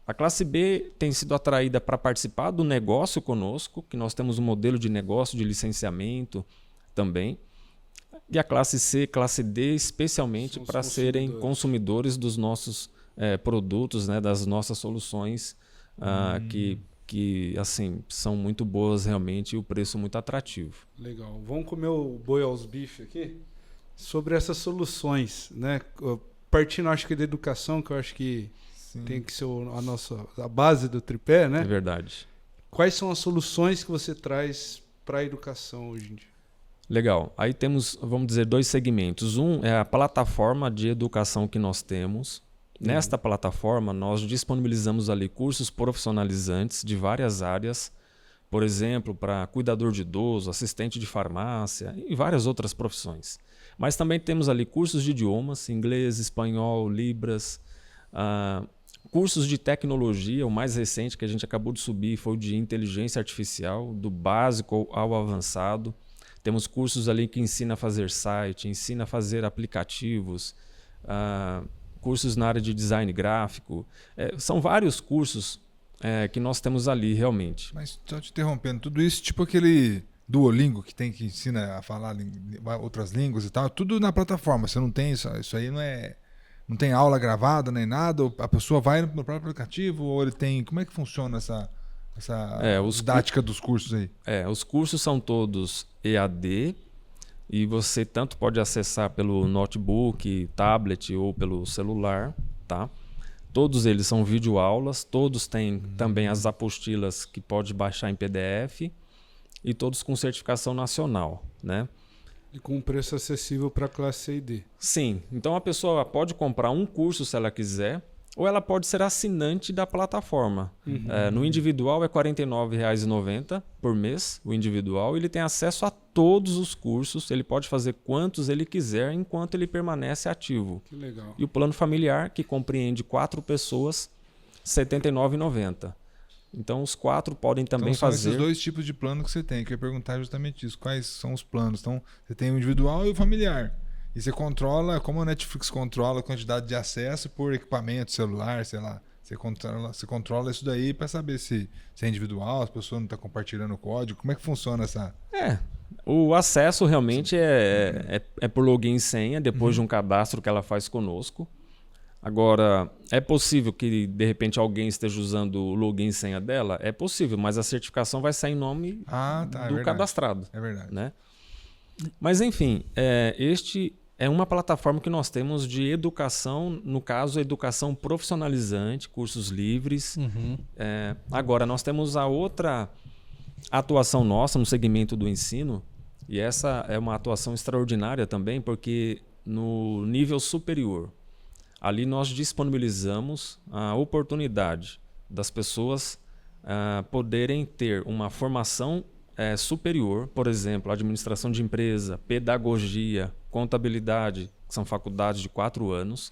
a classe B tem sido atraída para participar do negócio conosco, que nós temos um modelo de negócio de licenciamento também. E a classe C, classe D, especialmente para serem consumidores dos nossos produtos, né, das nossas soluções, que assim, são muito boas realmente e o preço muito atrativo. Legal. Vamos comer o boi aos bifes aqui? Sobre essas soluções, né? Partindo, acho que da educação, que eu acho que tem que ser a base do tripé, né? É verdade. Quais são as soluções que você traz para a educação hoje em dia? Legal. Aí temos, vamos dizer, dois segmentos. Um é a plataforma de educação que nós temos. Nesta plataforma, nós disponibilizamos ali cursos profissionalizantes de várias áreas, por exemplo, para cuidador de idoso, assistente de farmácia e várias outras profissões. Mas também temos ali cursos de idiomas, inglês, espanhol, libras, cursos de tecnologia. O mais recente que a gente acabou de subir foi o de inteligência artificial, do básico ao avançado. Temos cursos ali que ensina a fazer site, ensina a fazer aplicativos, cursos na área de design gráfico. São vários cursos que nós temos ali realmente. Mas só te interrompendo, tudo isso tipo aquele Duolingo que ensina a falar outras línguas e tal, tudo na plataforma. Você não tem isso aí, não tem aula gravada nem nada, ou a pessoa vai no próprio aplicativo, ou ele tem... Como é que funciona essa didática dos cursos aí? Os cursos são todos EAD, e você tanto pode acessar pelo notebook, tablet ou pelo celular, tá? Todos eles são videoaulas, todos têm também as apostilas que pode baixar em PDF e todos com certificação nacional, né? E com um preço acessível para a classe C e D. Sim, então a pessoa pode comprar um curso se ela quiser, ou ela pode ser assinante da plataforma. No individual é R$ 49,90 por mês, o individual. Ele tem acesso a todos os cursos, ele pode fazer quantos ele quiser enquanto ele permanece ativo. Que legal. E o plano familiar, que compreende 4 pessoas, R$ 79,90. Então os 4 podem também são fazer... esses dois tipos de plano que você tem, que eu ia perguntar justamente isso. Quais são os planos? Então você tem o individual e o familiar. E você controla, como a Netflix controla a quantidade de acesso por equipamento, celular, sei lá. Você controla isso daí para saber se é individual, as pessoas não estão compartilhando o código. Como é que funciona essa... O acesso realmente é por login e senha, depois de um cadastro que ela faz conosco. Agora, é possível que de repente alguém esteja usando o login e senha dela? É possível, mas a certificação vai sair em nome do cadastrado. É verdade. Né? Mas enfim, este é uma plataforma que nós temos de educação, no caso, educação profissionalizante, cursos livres. Agora, nós temos a outra atuação nossa no segmento do ensino, E essa é uma atuação extraordinária também, porque no nível superior, ali nós disponibilizamos a oportunidade das pessoas poderem ter uma formação superior, por exemplo, administração de empresa, pedagogia, contabilidade, que são faculdades de 4 anos,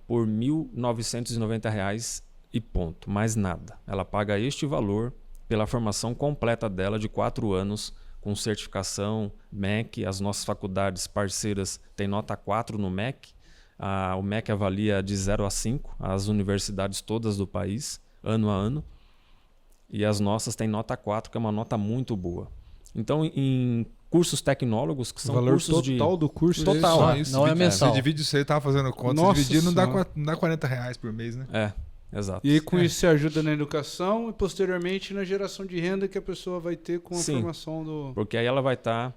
por R$ 1.990 e ponto, mais nada. Ela paga este valor pela formação completa dela de 4 anos, com certificação MEC. As nossas faculdades parceiras têm nota 4 no MEC. O MEC avalia de 0 a 5 as universidades todas do país, ano a ano. E as nossas têm nota 4, que é uma nota muito boa. Então, em cursos tecnólogos, que são o valor cursos total do curso Total. Só isso, Não é mensal. Você divide isso aí, tava fazendo conta, Nossa se dividir não dá Senhora. R$ 40 por mês, né? Exato. E aí com isso você ajuda na educação e posteriormente na geração de renda que a pessoa vai ter com a Sim. formação do... Porque aí ela vai estar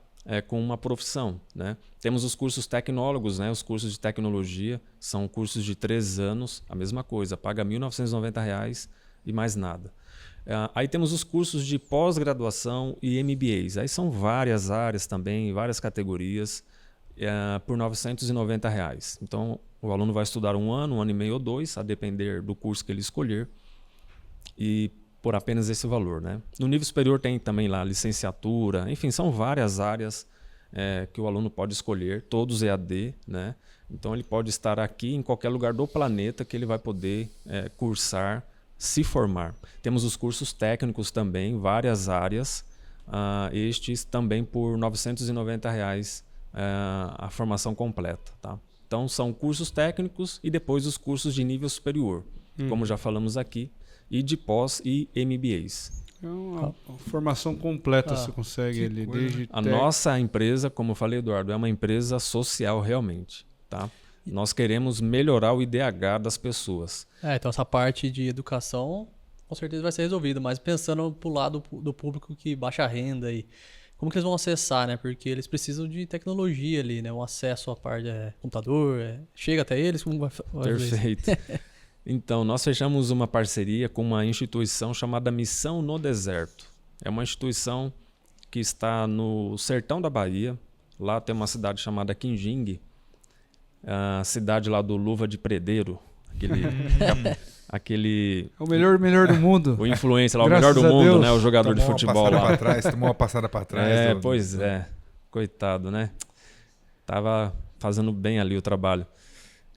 com uma profissão, né? Temos os cursos tecnólogos, né? Os cursos de tecnologia, são cursos de 3 anos, a mesma coisa, paga R$ 1.990 e mais nada. Aí temos os cursos de pós-graduação e MBAs. Aí são várias áreas também, várias categorias, por R$ 990. Então, o aluno vai estudar 1 ano e meio ou 2, a depender do curso que ele escolher, e por apenas esse valor, né? No nível superior tem também lá licenciatura, enfim, são várias áreas que o aluno pode escolher, todos EAD, né? Então, ele pode estar aqui em qualquer lugar do planeta que ele vai poder cursar, se formar. Temos os cursos técnicos também, várias áreas, estes também por R$ 990 a formação completa. Tá? Então são cursos técnicos e depois os cursos de nível superior, como já falamos aqui, e de pós e MBAs. É uma formação completa você consegue ali, desde... A nossa empresa, como eu falei, Eduardo, é uma empresa social realmente. Tá? Nós queremos melhorar o IDH das pessoas. Então essa parte de educação com certeza vai ser resolvida, mas pensando pro lado do público que baixa a renda e como que eles vão acessar, né? Porque eles precisam de tecnologia ali, né? Um acesso à parte computador, chega até eles, como vai fazer isso? Perfeito. Então, nós fechamos uma parceria com uma instituição chamada Missão no Deserto. É uma instituição que está no sertão da Bahia. Lá tem uma cidade chamada Quinjingue, a cidade lá do Luva de Predeiro, aquele É o melhor do mundo. o influencer lá, o Graças melhor do a mundo, Deus. né? O jogador de Tomou futebol uma lá. passada pra trás, tomou uma passada pra trás. Pois é. Coitado, né? Tava fazendo bem ali o trabalho.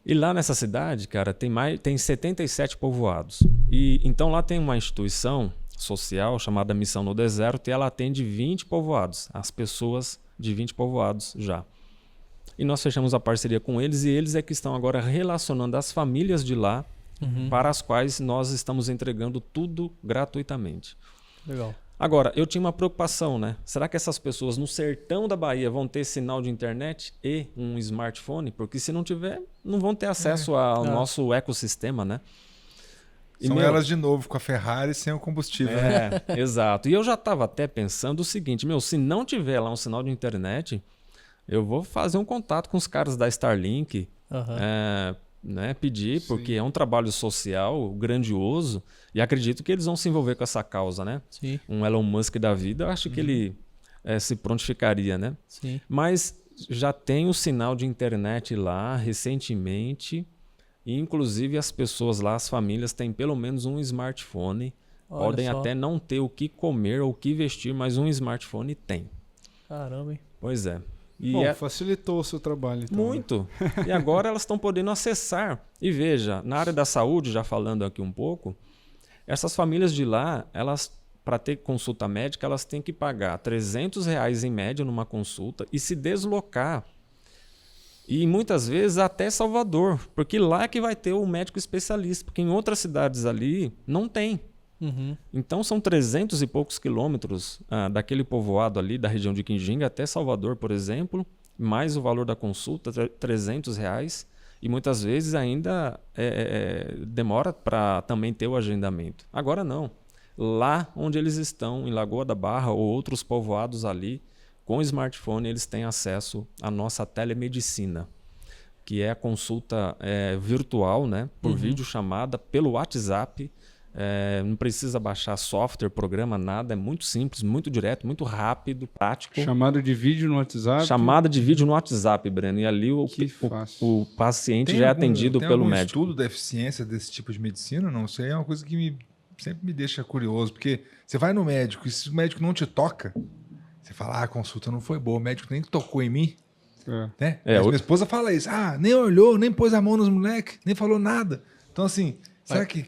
E lá nessa cidade, cara, tem 77 povoados. E então lá tem uma instituição social chamada Missão no Deserto e ela atende 20 povoados, as pessoas de 20 povoados já. E nós fechamos a parceria com eles e eles é que estão agora relacionando as famílias de lá para as quais nós estamos entregando tudo gratuitamente. Legal. Agora, eu tinha uma preocupação, né? Será que essas pessoas no sertão da Bahia vão ter sinal de internet e um smartphone? Porque se não tiver, não vão ter acesso ao nosso ecossistema, né? São elas de novo com a Ferrari sem o combustível. Né? Exato. E eu já estava até pensando o seguinte, se não tiver lá um sinal de internet, eu vou fazer um contato com os caras da Starlink, né, pedir, porque é um trabalho social grandioso e acredito que eles vão se envolver com essa causa, né? Sim. Um Elon Musk da vida, eu acho que ele se prontificaria, né? Sim. Mas já tem o sinal de internet lá recentemente e inclusive as pessoas lá, as famílias têm pelo menos um smartphone, Olha podem só. até não ter o que comer ou o que vestir, mas um smartphone tem. Caramba, hein? Pois é. E Bom, facilitou o seu trabalho. Então, muito. E agora elas estão podendo acessar. E veja, na área da saúde, já falando aqui um pouco, essas famílias de lá, elas para ter consulta médica, elas têm que pagar R$ 300 em média numa consulta e se deslocar. E muitas vezes até Salvador, porque lá é que vai ter o médico especialista, porque em outras cidades ali não tem. Então são 300 e poucos quilômetros daquele povoado ali, da região de Quinjinga até Salvador, por exemplo, mais o valor da consulta, R$ 300, e muitas vezes ainda demora para também ter o agendamento. Agora não. Lá onde eles estão, em Lagoa da Barra ou outros povoados ali, com smartphone eles têm acesso à nossa telemedicina, que é a consulta virtual, né, por videochamada, pelo WhatsApp, Não precisa baixar software, programa, nada. É muito simples, muito direto, muito rápido, prático. Chamada de vídeo no WhatsApp. Chamada de vídeo no WhatsApp, Breno. E ali o paciente já é atendido pelo médico. Tem algum estudo da eficiência desse tipo de medicina? Não sei, é uma coisa que sempre me deixa curioso, porque você vai no médico e se o médico não te toca, você fala, a consulta não foi boa, o médico nem tocou em mim. Né? Mas minha esposa fala isso, nem olhou, nem pôs a mão nos moleques, nem falou nada. Então assim, será que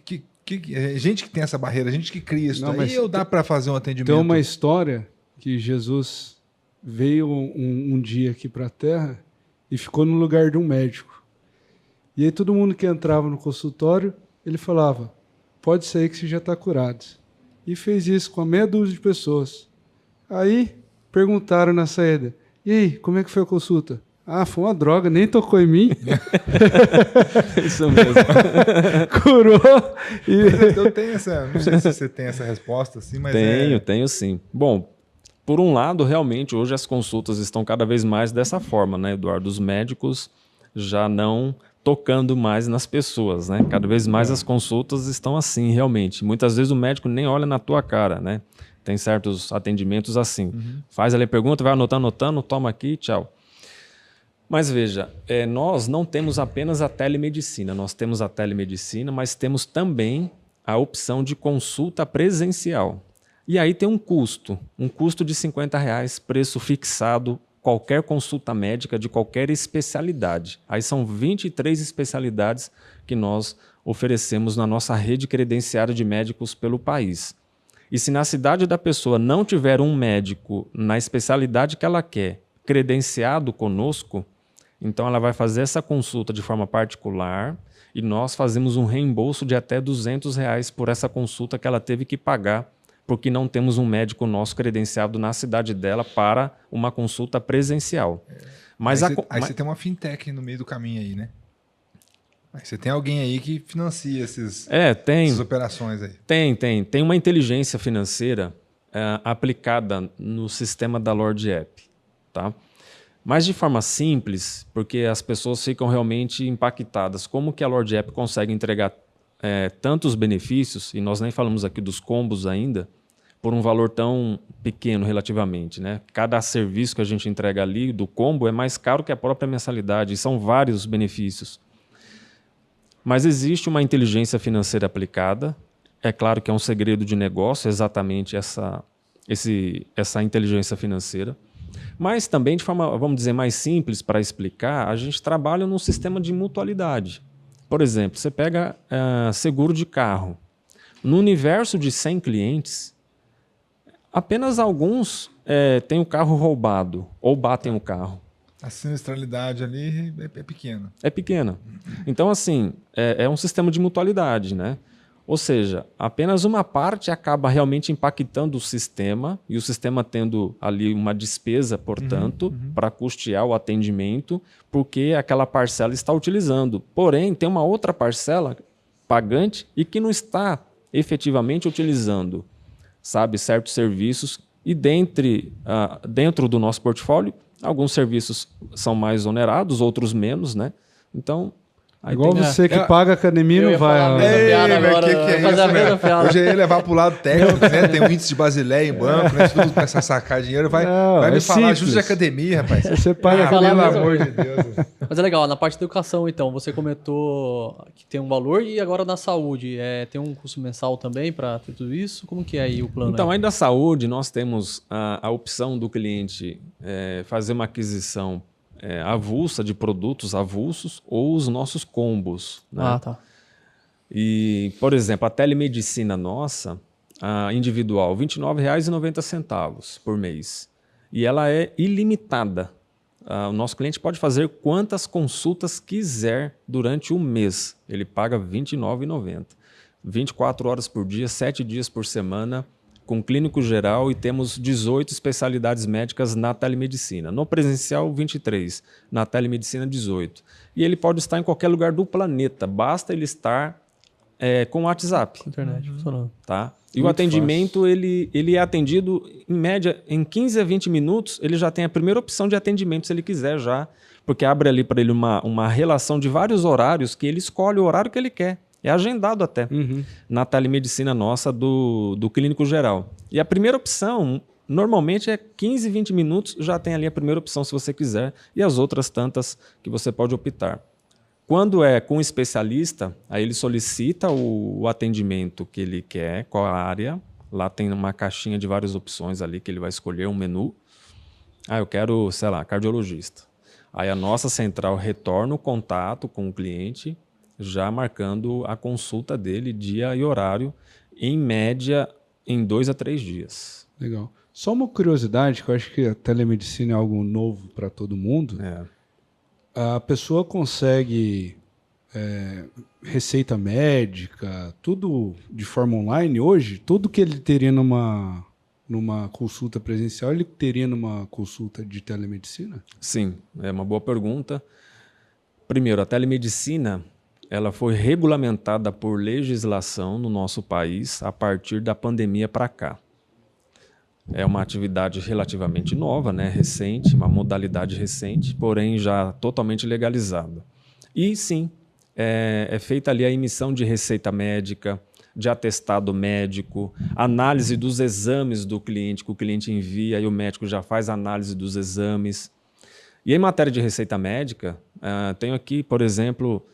gente que tem essa barreira, gente que cria isso, aí dá para fazer um atendimento? Tem uma história que Jesus veio um dia aqui para a Terra e ficou no lugar de um médico. E aí todo mundo que entrava no consultório, ele falava, pode sair que você já está curado. E fez isso com a meia dúzia de pessoas. Aí perguntaram na saída, e aí, como é que foi a consulta? Foi uma droga, nem tocou em mim. Isso mesmo. Curou. Eu tenho não sei se você tem essa resposta, assim, mas Tenho sim. Bom, por um lado, realmente, hoje as consultas estão cada vez mais dessa forma, né, Eduardo? Os médicos já não tocando mais nas pessoas, né? Cada vez mais as consultas estão assim, realmente. Muitas vezes o médico nem olha na tua cara, né? Tem certos atendimentos assim. Faz ali a pergunta, vai anotando, toma aqui, tchau. Mas veja, nós não temos apenas a telemedicina. Nós temos a telemedicina, mas temos também a opção de consulta presencial. E aí tem um custo de R$50, preço fixado, qualquer consulta médica de qualquer especialidade. Aí são 23 especialidades que nós oferecemos na nossa rede credenciada de médicos pelo país. E se na cidade da pessoa não tiver um médico na especialidade que ela quer, credenciado conosco, então ela vai fazer essa consulta de forma particular e nós fazemos um reembolso de até R$200 por essa consulta que ela teve que pagar, porque não temos um médico nosso credenciado na cidade dela para uma consulta presencial. Mas aí você tem uma fintech no meio do caminho aí, né? Aí você tem alguém aí que financia essas operações aí. Tem uma inteligência financeira aplicada no sistema da Lord App, tá? Mas de forma simples, porque as pessoas ficam realmente impactadas. Como que a Lord App consegue entregar tantos benefícios, e nós nem falamos aqui dos combos ainda, por um valor tão pequeno relativamente, né? Cada serviço que a gente entrega ali do combo é mais caro que a própria mensalidade, e são vários benefícios. Mas existe uma inteligência financeira aplicada, é claro que é um segredo de negócio exatamente essa inteligência financeira, mas também de forma, vamos dizer, mais simples para explicar, a gente trabalha num sistema de mutualidade. Por exemplo, você pega seguro de carro. No universo de 100 clientes, apenas alguns têm o carro roubado ou batem o carro. A sinistralidade ali é pequena. É pequena. Então, assim, é um sistema de mutualidade, né? Ou seja, apenas uma parte acaba realmente impactando o sistema e o sistema tendo ali uma despesa, portanto, para custear o atendimento, porque aquela parcela está utilizando. Porém, tem uma outra parcela pagante e que não está efetivamente utilizando, sabe, certos serviços. E dentro do nosso portfólio, alguns serviços são mais onerados, outros menos, né? Então, igual você que paga academia e não vai. Hoje eu ia levar para o lado técnico, né? Tem um índice de Basileia em banco, né? Tudo começar a sacar dinheiro, vai me falar ajuste de academia, rapaz. Você paga pelo amor de Deus. Mas é legal, na parte da educação, então, você comentou que tem um valor e agora na saúde, tem um custo mensal também para tudo isso? Como que é aí o plano? Então, aí da saúde, nós temos a opção do cliente fazer uma aquisição avulsa de produtos avulsos ou os nossos combos. Né? Tá. E, por exemplo, a telemedicina nossa, a individual, R$ 29,90 por mês. E ela é ilimitada. O nosso cliente pode fazer quantas consultas quiser durante um mês. Ele paga R$ 29,90. 24 horas por dia, 7 dias por semana, com clínico geral, e temos 18 especialidades médicas na telemedicina. No presencial, 23. Na telemedicina, 18. E ele pode estar em qualquer lugar do planeta. Basta ele estar com o WhatsApp. Internet funcionando. Tá? E o atendimento, ele é atendido, em média, em 15 a 20 minutos, ele já tem a primeira opção de atendimento, se ele quiser já, porque abre ali para ele uma relação de vários horários, que ele escolhe o horário que ele quer. É agendado até na telemedicina nossa do clínico geral. E a primeira opção, normalmente é 15, 20 minutos, já tem ali a primeira opção se você quiser, e as outras tantas que você pode optar. Quando é com um especialista, aí ele solicita o atendimento que ele quer, qual a área. Lá tem uma caixinha de várias opções ali que ele vai escolher, um menu. Eu quero, sei lá, cardiologista. Aí a nossa central retorna o contato com o cliente, já marcando a consulta dele, dia e horário, em média em 2 a 3 dias. Legal. Só uma curiosidade, que eu acho que a telemedicina é algo novo para todo mundo. A pessoa consegue receita médica, tudo de forma online hoje, tudo que ele teria numa consulta presencial, ele teria numa consulta de telemedicina? Sim, é uma boa pergunta. Primeiro, a telemedicina ela foi regulamentada por legislação no nosso país a partir da pandemia para cá. É uma atividade relativamente nova, né? Recente, uma modalidade recente, porém já totalmente legalizada. E sim, é feita ali a emissão de receita médica, de atestado médico, análise dos exames do cliente, que o cliente envia e o médico já faz análise dos exames. E em matéria de receita médica, tenho aqui, por exemplo,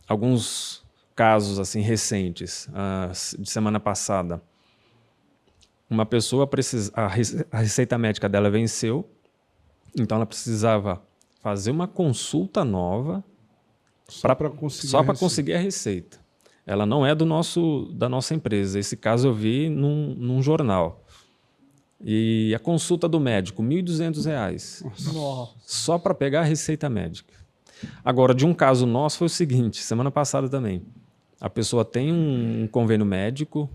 alguns casos assim recentes, de semana passada. Uma pessoa a receita médica dela venceu, então ela precisava fazer uma consulta nova só para conseguir a receita. Ela não é da nossa empresa. Esse caso eu vi num jornal. E a consulta do médico, R$ 1.200. Só para pegar a receita médica. Agora, de um caso nosso foi o seguinte, semana passada também. A pessoa tem um convênio médico,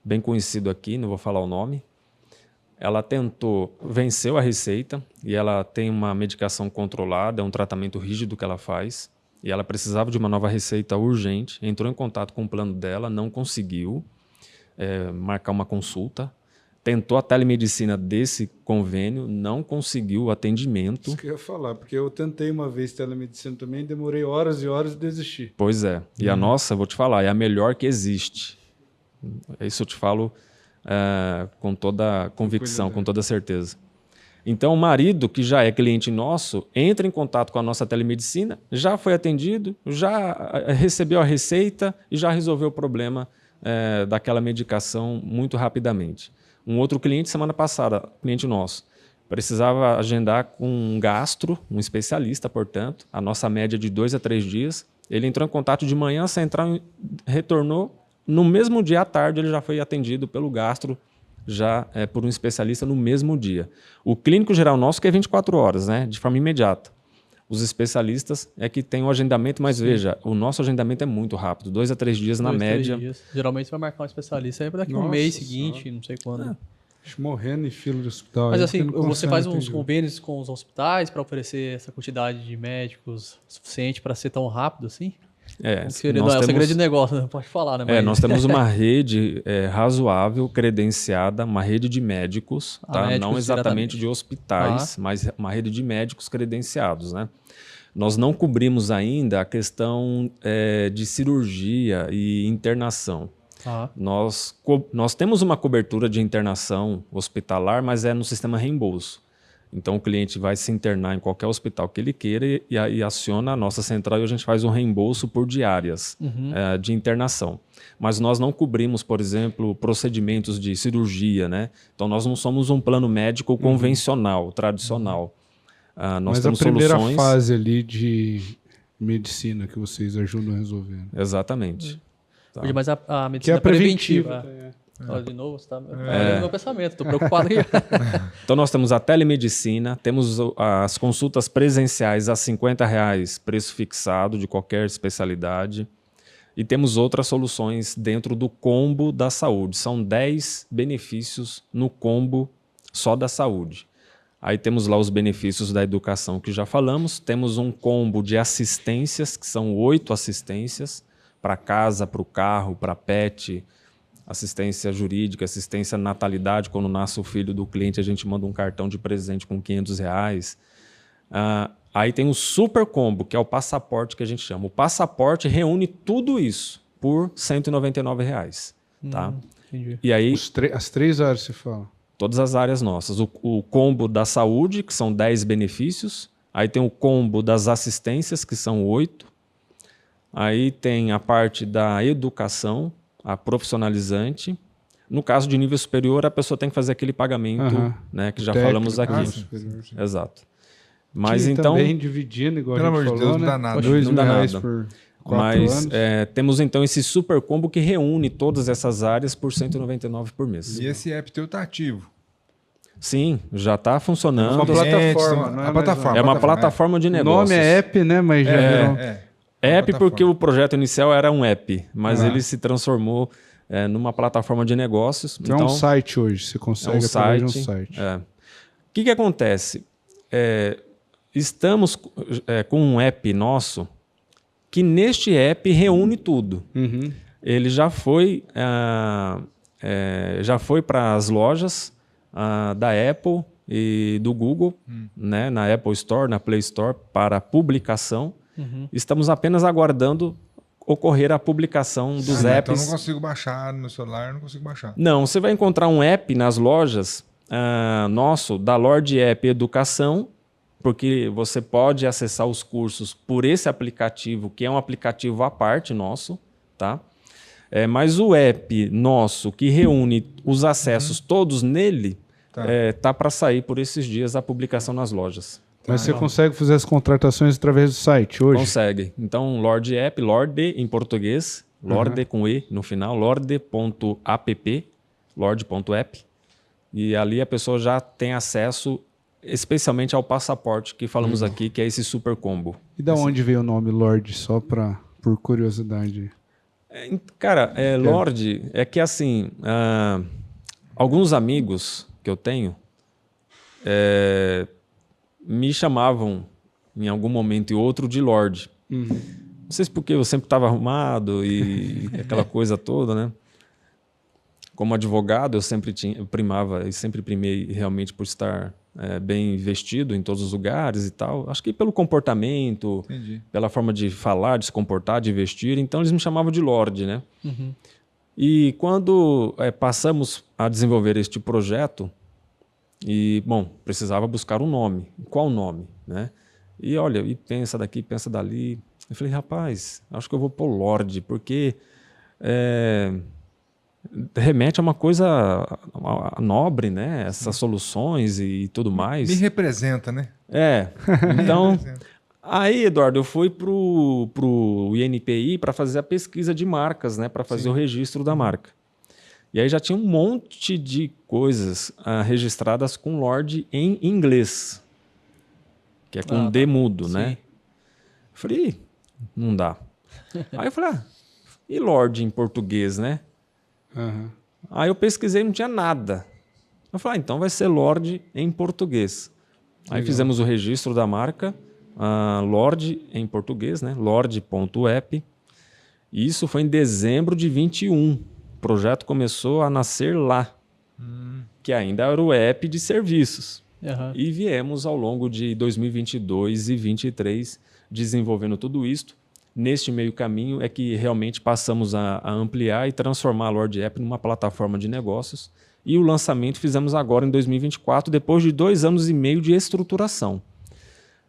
bem conhecido aqui, não vou falar o nome. Ela venceu a receita e ela tem uma medicação controlada, é um tratamento rígido que ela faz. E ela precisava de uma nova receita urgente, entrou em contato com o plano dela, não conseguiu marcar uma consulta. Tentou a telemedicina desse convênio, não conseguiu o atendimento. Isso que eu ia falar, porque eu tentei uma vez telemedicina também, demorei horas e horas e desisti. Pois é. E a nossa, vou te falar, é a melhor que existe. Isso eu te falo com toda convicção, com toda certeza. Então, o marido, que já é cliente nosso, entra em contato com a nossa telemedicina, já foi atendido, já recebeu a receita e já resolveu o problema daquela medicação muito rapidamente. Um outro cliente, semana passada, cliente nosso, precisava agendar com um gastro, um especialista, portanto, a nossa média de 2 a 3 dias. Ele entrou em contato de manhã, a central retornou. No mesmo dia à tarde, ele já foi atendido pelo gastro, já por um especialista no mesmo dia. O clínico geral nosso que é 24 horas, né, de forma imediata. Os especialistas é que tem o agendamento, mas veja, o nosso agendamento é muito rápido, 2 a 3 dias na média. 3 dias. Geralmente você vai marcar um especialista aí para daqui um mês seguinte, não sei quando. Morrendo em fila de hospital. Mas assim, você faz uns convênios com os hospitais para oferecer essa quantidade de médicos suficiente para ser tão rápido assim? É o segredo de negócio, não pode falar, né? Mas... nós temos uma rede razoável, credenciada, uma rede de médicos, tá? Médicos não exatamente de hospitais, mas uma rede de médicos credenciados, né? Nós não cobrimos ainda a questão de cirurgia e internação. Nós temos uma cobertura de internação hospitalar, mas é no sistema reembolso. Então, o cliente vai se internar em qualquer hospital que ele queira e aciona a nossa central e a gente faz um reembolso por diárias de internação. Mas nós não cobrimos, por exemplo, procedimentos de cirurgia, né? Então, nós não somos um plano médico convencional, tradicional. Nós temos a primeira soluções... fase ali de medicina que vocês ajudam a resolver. Né? Exatamente. Tá. Mas a medicina que é preventiva. Olha, de novo, você está no meu pensamento, estou preocupado aqui. Então, nós temos a telemedicina, temos as consultas presenciais a R$ 50, preço fixado de qualquer especialidade, e temos outras soluções dentro do combo da saúde. São 10 benefícios no combo só da saúde. Aí temos lá os benefícios da educação que já falamos, temos um combo de assistências, que são 8 assistências, para casa, para o carro, para pet, assistência jurídica, assistência natalidade. Quando nasce o filho do cliente, a gente manda um cartão de presente com R$ 500. Aí tem o super combo, que é o passaporte que a gente chama. O passaporte reúne tudo isso por R$ 199 reais, tá? Entendi. E aí, As 3 áreas você fala. todas as áreas nossas. O combo da saúde, que são 10 benefícios. Aí tem o combo das assistências, que são 8. Aí tem a parte da educação, a profissionalizante. No caso de nível superior, a pessoa tem que fazer aquele pagamento, né, que já falamos aqui. Exato. Mas Tinha então, também dividindo, igual Pelo a gente amor de falou, Deus, não né? dá nada. R$ 2.000 Não dá nada. por 4 mas anos. temos então esse super combo que reúne todas essas áreas por R$ 199 por mês. E esse app teu tá ativo. Sim, já está funcionando. Uma plataforma, não é a mais plataforma. É uma plataforma de O negócios. nome é app, né? Mas já virou... App plataforma. porque o projeto inicial era um app, mas ele se transformou numa plataforma de negócios. Então, é um site hoje, você consegue através de um site. O que acontece? Estamos com um app nosso que neste app reúne tudo. Uhum. Ele já foi para as lojas da Apple e do Google, né, na Apple Store, na Play Store, para publicação. Estamos apenas aguardando ocorrer a publicação dos Então apps. eu não consigo baixar no celular, não consigo baixar. Não, você vai encontrar um app nas lojas nosso, da Lorde App Educação, porque você pode acessar os cursos por esse aplicativo, que é um aplicativo à parte nosso, tá? Mas o app nosso, que reúne os acessos todos nele, tá para sair por esses dias a publicação nas lojas. Mas você consegue fazer as contratações através do site hoje? Consegue. Então, Lorde App, Lorde em português, Lorde com E no final, lorde.app, lorde.app. E ali a pessoa já tem acesso especialmente ao passaporte que falamos aqui, que é esse super combo. E da onde veio o nome Lorde, só por curiosidade? Cara, Lorde é que assim, alguns amigos que eu tenho me chamavam em algum momento e outro de Lorde. Não sei se porque eu sempre estava arrumado e aquela coisa toda, né? Como advogado, eu sempre primava e sempre primei realmente por estar bem vestido em todos os lugares e tal. Acho que pelo comportamento, pela forma de falar, de se comportar, de vestir. Então eles me chamavam de Lorde, né? E quando passamos a desenvolver este projeto, precisava buscar um nome. Qual nome, né? E olha, e pensa daqui, pensa dali. Eu falei, rapaz, acho que eu vou pôr Lorde, porque remete a uma coisa nobre, né? Essas soluções e tudo mais. Me representa, né? Então, aí, Eduardo, eu fui pro INPI para fazer a pesquisa de marcas, né? Para fazer o registro da marca. E aí já tinha um monte de coisas registradas com Lorde em inglês, que é com D mudo, né? Eu falei, não dá. Aí eu falei, e Lorde em português, né? Aí eu pesquisei e não tinha nada. Eu falei, então vai ser Lorde em português. Aí fizemos o registro da marca, Lorde em português, né? Lorde.app. E isso foi em dezembro de 21. O projeto começou a nascer lá, que ainda era o app de serviços. E viemos ao longo de 2022 e 2023 desenvolvendo tudo isto. Neste meio caminho é que realmente passamos a ampliar e transformar a Lorde App numa plataforma de negócios. E o lançamento fizemos agora em 2024, depois de 2 anos e meio de estruturação.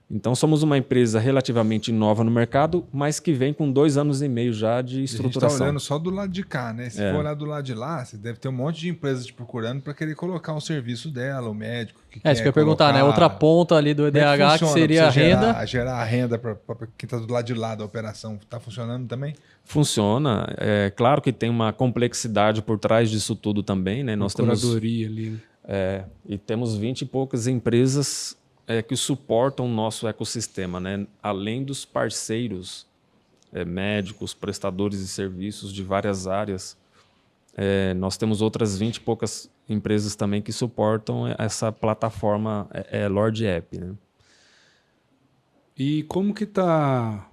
Então somos uma empresa relativamente nova no mercado, mas que vem com 2 anos e meio já de estruturação. A gente está olhando só do lado de cá, né? Se for olhar do lado de lá, você deve ter um monte de empresas te procurando para querer colocar o serviço dela, o médico que quer isso que eu ia perguntar, né? Outra ponta ali do EDH que seria a renda. Gerar a renda para quem está do lado de lá da operação. Está funcionando também? Funciona. É claro que tem uma complexidade por trás disso tudo também, né? Nós temos curadoria ali, né? E temos 20 e poucas empresas que suportam o nosso ecossistema, né? Além dos parceiros médicos, prestadores de serviços de várias áreas, nós temos outras 20 e poucas empresas também que suportam essa plataforma Lorde App, né? E como que está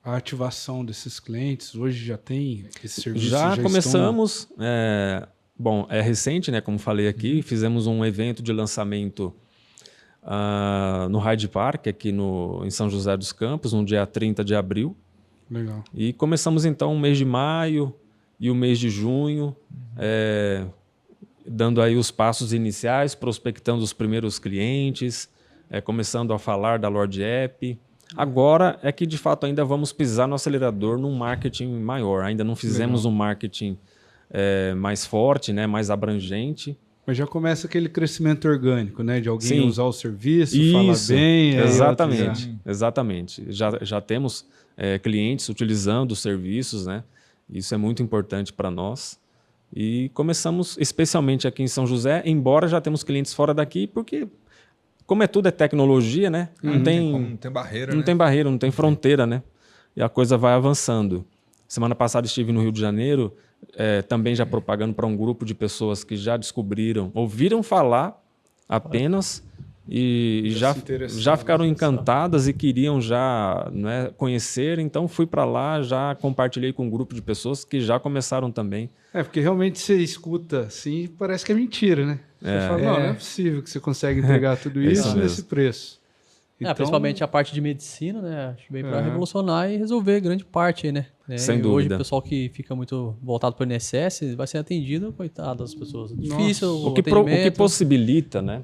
a ativação desses clientes? Hoje já tem esse serviço? Já começamos. É recente, né? Como falei aqui, fizemos um evento de lançamento no Hyde Park, aqui em São José dos Campos, no dia 30 de abril. Legal. E começamos então o mês de maio e o mês de junho, dando aí os passos iniciais, prospectando os primeiros clientes, começando a falar da Lorde App. Agora é que de fato ainda vamos pisar no acelerador num marketing maior. Ainda não fizemos um marketing mais forte, né, mais abrangente. Mas já começa aquele crescimento orgânico, né? De alguém Sim. usar o serviço, falar bem. Exatamente, exatamente. Já temos clientes utilizando os serviços, né? Isso é muito importante para nós. E começamos especialmente aqui em São José, embora já temos clientes fora daqui, porque como tudo é tecnologia, né? Não tem barreira, não né? tem barreira, não tem fronteira, né? E a coisa vai avançando. Semana passada estive no Rio de Janeiro, também já propagando para um grupo de pessoas que já descobriram, ouviram falar apenas e já ficaram encantadas e queriam já, né, conhecer. Então fui para lá, já compartilhei com um grupo de pessoas que já começaram também. Porque realmente você escuta assim, parece que é mentira, né? Você fala, não é possível que você consiga entregar tudo isso nesse preço. Então, principalmente a parte de medicina, né? Acho que veio para revolucionar e resolver grande parte aí, né? Sem Hoje dúvida. o pessoal que fica muito voltado para o INSS vai ser atendido, coitado das pessoas. Difícil o que possibilita, né?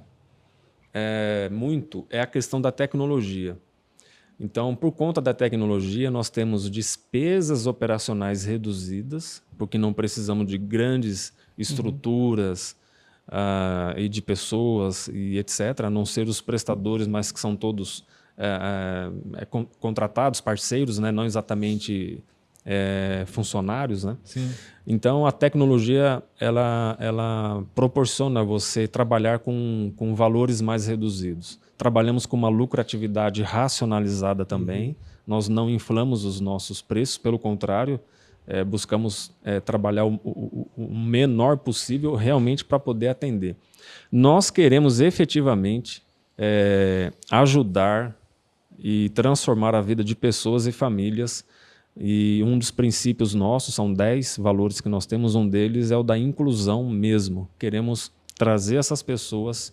Muito é a questão da tecnologia. Então, por conta da tecnologia, nós temos despesas operacionais reduzidas, porque não precisamos de grandes estruturas e de pessoas e etc., a não ser os prestadores, mas que são todos contratados, parceiros, né? Não exatamente funcionários, né? Sim. Então, a tecnologia ela proporciona você trabalhar com valores mais reduzidos. Trabalhamos com uma lucratividade racionalizada também. Nós não inflamos os nossos preços, pelo contrário, buscamos trabalhar o menor possível realmente para poder atender. Nós queremos efetivamente ajudar e transformar a vida de pessoas e famílias. E um dos princípios nossos, são 10 valores que nós temos, um deles é o da inclusão mesmo. Queremos trazer essas pessoas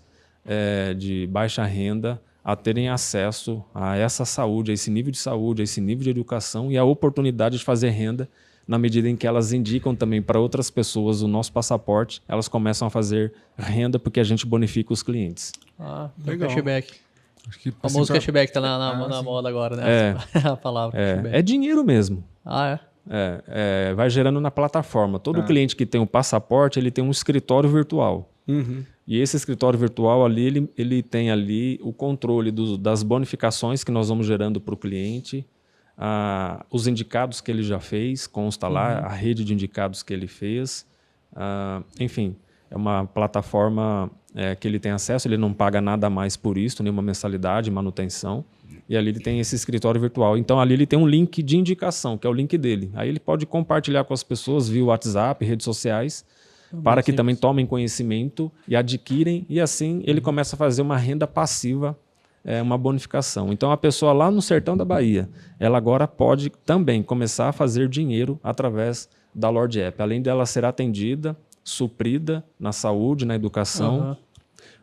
de baixa renda a terem acesso a essa saúde, a esse nível de saúde, a esse nível de educação e a oportunidade de fazer renda. Na medida em que elas indicam também para outras pessoas o nosso passaporte, elas começam a fazer renda porque a gente bonifica os clientes. Legal. Cashback. Acho que, O famoso cashback está na moda agora, né? A palavra cashback. É dinheiro mesmo. É? Vai gerando na plataforma. Todo cliente que tem um passaporte, ele tem um escritório virtual. E esse escritório virtual ali, ele tem ali o controle das bonificações que nós vamos gerando para o cliente, os indicados que ele já fez, consta lá a rede de indicados que ele fez. Enfim, é uma plataforma que ele tem acesso, ele não paga nada mais por isso, nenhuma mensalidade, manutenção. E ali ele tem esse escritório virtual. Então ali ele tem um link de indicação, que é o link dele. Aí ele pode compartilhar com as pessoas via WhatsApp, redes sociais, para que também tomem conhecimento e adquirem. E assim ele começa a fazer uma renda passiva, uma bonificação. Então a pessoa lá no sertão da Bahia, ela agora pode também começar a fazer dinheiro através da Lorde App. Além dela ser atendida, suprida na saúde, na educação.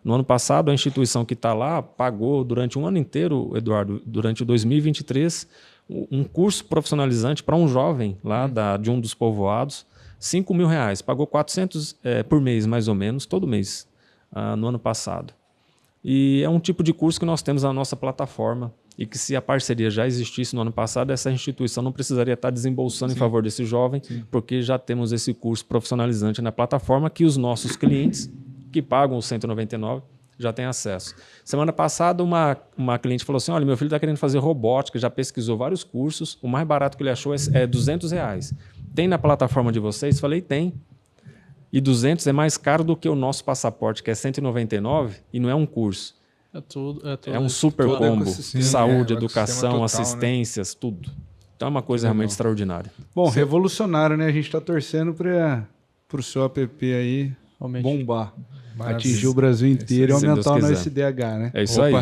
No ano passado, a instituição que está lá pagou durante um ano inteiro, Eduardo, durante 2023, um curso profissionalizante para um jovem lá de um dos povoados, R$5.000. Pagou 400 por mês, mais ou menos, todo mês, no ano passado. E é um tipo de curso que nós temos na nossa plataforma e que, se a parceria já existisse no ano passado, essa instituição não precisaria estar desembolsando em favor desse jovem, porque já temos esse curso profissionalizante na plataforma que os nossos clientes que pagam os 199 já têm acesso. Semana passada, uma cliente falou assim, olha, meu filho está querendo fazer robótica, já pesquisou vários cursos, o mais barato que ele achou é R$200. Tem na plataforma de vocês? Falei, tem. E 200 é mais caro do que o nosso passaporte, que é 199, e não é um curso. É um super combo. Saúde, educação, total, assistências, né? Tudo. Então é uma coisa realmente extraordinária. Bom, revolucionário, né? A gente está torcendo para o seu app aí bombar. Atingir o Brasil inteiro e aumentar o nosso SDH, né? É isso aí.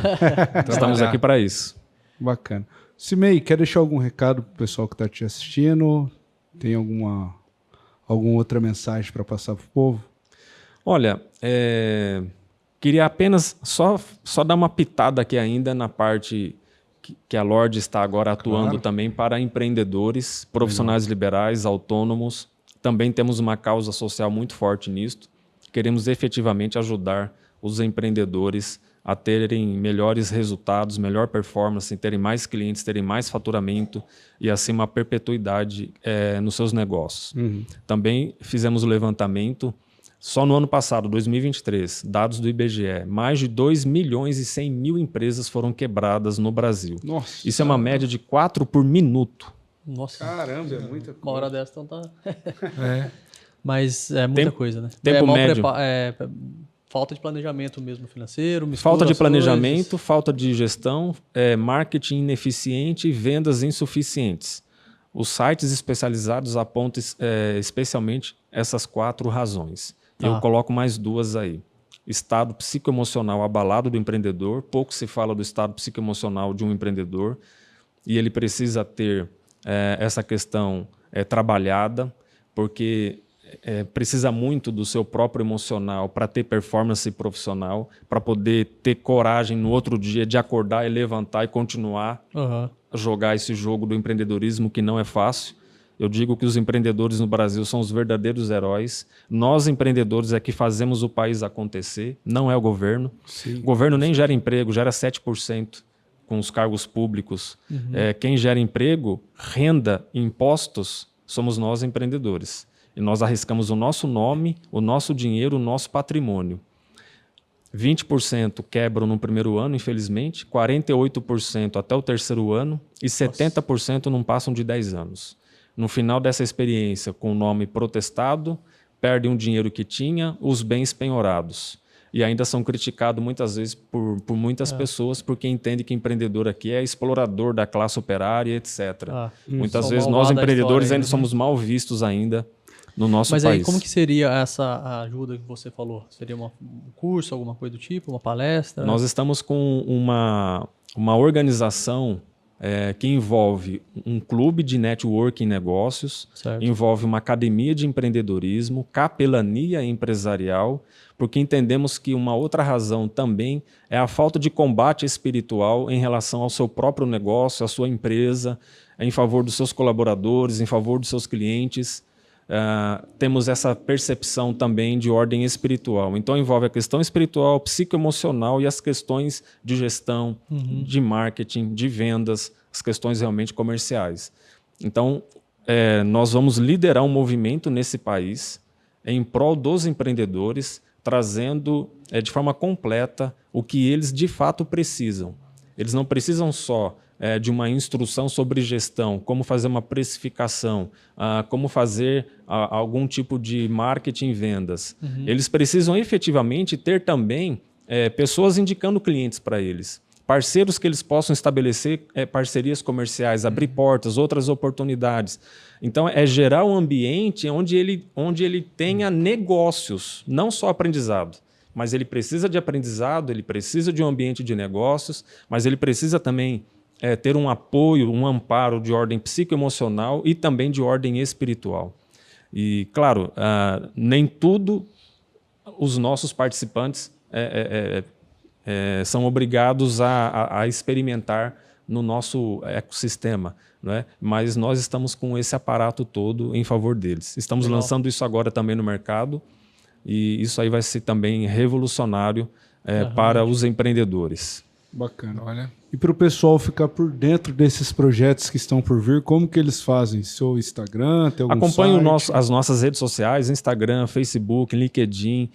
Estamos aqui para isso. Bacana. Cimei, quer deixar algum recado para o pessoal que está te assistindo? Tem alguma outra mensagem para passar para o povo? Olha, Queria apenas só dar uma pitada aqui ainda na parte que a Lorde está agora atuando também para empreendedores, profissionais liberais, autônomos. Também temos uma causa social muito forte nisto. Queremos efetivamente ajudar os empreendedores a terem melhores resultados, melhor performance, terem mais clientes, terem mais faturamento e assim uma perpetuidade nos seus negócios. Também fizemos o levantamento. Só no ano passado, 2023, dados do IBGE, mais de 2 milhões e 100 mil empresas foram quebradas no Brasil. Nossa. Isso é uma média de 4 por minuto. Nossa. Caramba, é muita coisa. Uma hora dessa, então tá... É. Mas é muita coisa, né? Tempo médio. Falta de planejamento mesmo financeiro, Falta de as planejamento, coisas. falta de gestão, marketing ineficiente e vendas insuficientes. Os sites especializados apontam especialmente essas 4 razões. E eu coloco mais 2 aí. Estado psicoemocional abalado do empreendedor. Pouco se fala do estado psicoemocional de um empreendedor. E ele precisa ter essa questão trabalhada, porque precisa muito do seu próprio emocional para ter performance profissional, para poder ter coragem no outro dia de acordar e levantar e continuar a jogar esse jogo do empreendedorismo, que não é fácil. Eu digo que os empreendedores no Brasil são os verdadeiros heróis. Nós, empreendedores, é que fazemos o país acontecer, não é o governo. Sim. O governo nem gera emprego, gera 7% com os cargos públicos. Quem gera emprego, renda, impostos, somos nós, empreendedores. E nós arriscamos o nosso nome, o nosso dinheiro, o nosso patrimônio. 20% quebram no primeiro ano, infelizmente, 48% até o terceiro ano e 70% não passam de 10 anos. No final dessa experiência, com o nome protestado, perdem o dinheiro que tinha, os bens penhorados. E ainda são criticados muitas vezes por muitas pessoas, porque entendem que empreendedor aqui é explorador da classe operária, etc. Muitas vezes nós, empreendedores, ainda somos mal vistos ainda no nosso país. Mas aí, como que seria essa ajuda que você falou? Seria um curso, alguma coisa do tipo, uma palestra? Nós estamos com uma organização que envolve um clube de networking em negócios, envolve uma academia de empreendedorismo, capelania empresarial, porque entendemos que uma outra razão também é a falta de combate espiritual em relação ao seu próprio negócio, à sua empresa, em favor dos seus colaboradores, em favor dos seus clientes. Temos essa percepção também de ordem espiritual. Então, envolve a questão espiritual, psicoemocional e as questões de gestão, de marketing, de vendas, as questões realmente comerciais. Então, nós vamos liderar um movimento nesse país em prol dos empreendedores, trazendo de forma completa o que eles de fato precisam. Eles não precisam só de uma instrução sobre gestão, como fazer uma precificação, como fazer algum tipo de marketing e vendas. Eles precisam efetivamente ter também pessoas indicando clientes para eles, parceiros que eles possam estabelecer parcerias comerciais, abrir portas, outras oportunidades. Então, é gerar um ambiente onde ele tenha negócios, não só aprendizado. Mas ele precisa de aprendizado, ele precisa de um ambiente de negócios, mas ele precisa também ter um apoio, um amparo de ordem psicoemocional e também de ordem espiritual. E, claro, nem tudo os nossos participantes são obrigados a experimentar no nosso ecossistema, né? Mas nós estamos com esse aparato todo em favor deles. Estamos lançando isso agora também no mercado e isso aí vai ser também revolucionário para os empreendedores. Bacana. Olha. E para o pessoal ficar por dentro desses projetos que estão por vir, como que eles fazem? Seu Instagram, tem algum Acompanhe site? as nossas redes sociais, Instagram, Facebook, LinkedIn,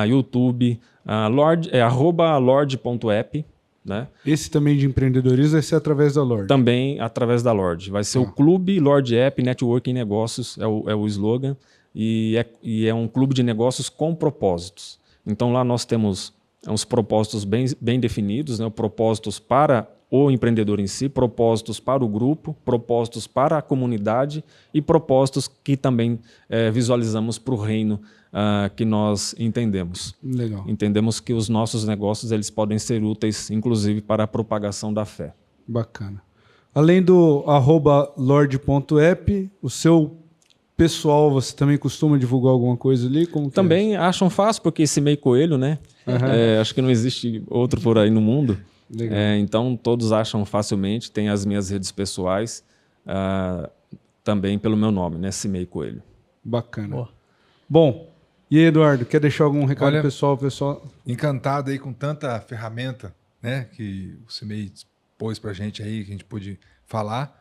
YouTube, @lorde.app, né? Esse também de empreendedorismo vai ser através da Lorde. Também através da Lorde. Vai ser o Clube Lorde App Networking Negócios, é o slogan, e é um clube de negócios com propósitos. Então lá nós temos uns propósitos bem definidos, né? Propósitos para o empreendedor em si, propósitos para o grupo, propósitos para a comunidade e propósitos que também visualizamos para o reino que nós entendemos. Legal. Entendemos que os nossos negócios eles podem ser úteis, inclusive, para a propagação da fé. Bacana. Além do @lorde.app, o seu pessoal, você também costuma divulgar alguma coisa ali? Como que Também acham fácil, porque esse meio coelho, né? Acho que não existe outro por aí no mundo. Legal. Então, todos acham facilmente. Tem as minhas redes pessoais, também pelo meu nome, né? Cimei Coelho. Bacana. Boa. Bom, e aí, Eduardo, quer deixar algum recado Olha, pessoal? Encantado aí com tanta ferramenta, né, que o CIMEI pôs pra gente aí, que a gente pôde falar.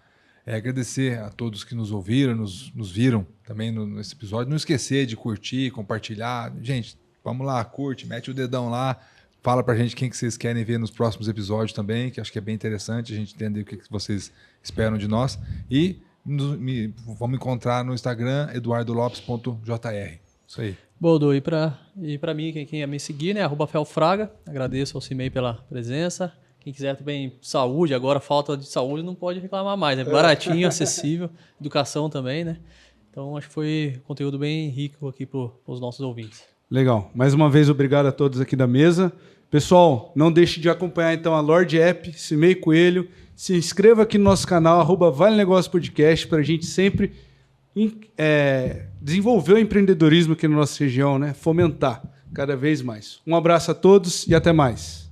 Agradecer a todos que nos ouviram, nos viram também nesse episódio. Não esquecer de curtir, compartilhar. Gente, vamos lá, curte, mete o dedão lá. Fala pra gente quem que vocês querem ver nos próximos episódios também, que acho que é bem interessante a gente entender o que vocês esperam de nós. E vamos encontrar no Instagram, eduardolopes.jr. Isso aí. Bodo, e pra mim, quem ia me seguir, né? @felfraga. Agradeço ao CIMEI pela presença. Quem quiser também saúde, agora falta de saúde, não pode reclamar mais, né? Baratinho, acessível, educação também, né? Então acho que foi um conteúdo bem rico aqui para os nossos ouvintes. Legal. Mais uma vez, obrigado a todos aqui da mesa. Pessoal, não deixe de acompanhar então a Lorde App, Cimei Coelho. Se inscreva aqui no nosso canal, @Vale Negócio Podcast, para a gente sempre desenvolver o empreendedorismo aqui na nossa região, né? Fomentar cada vez mais. Um abraço a todos e até mais.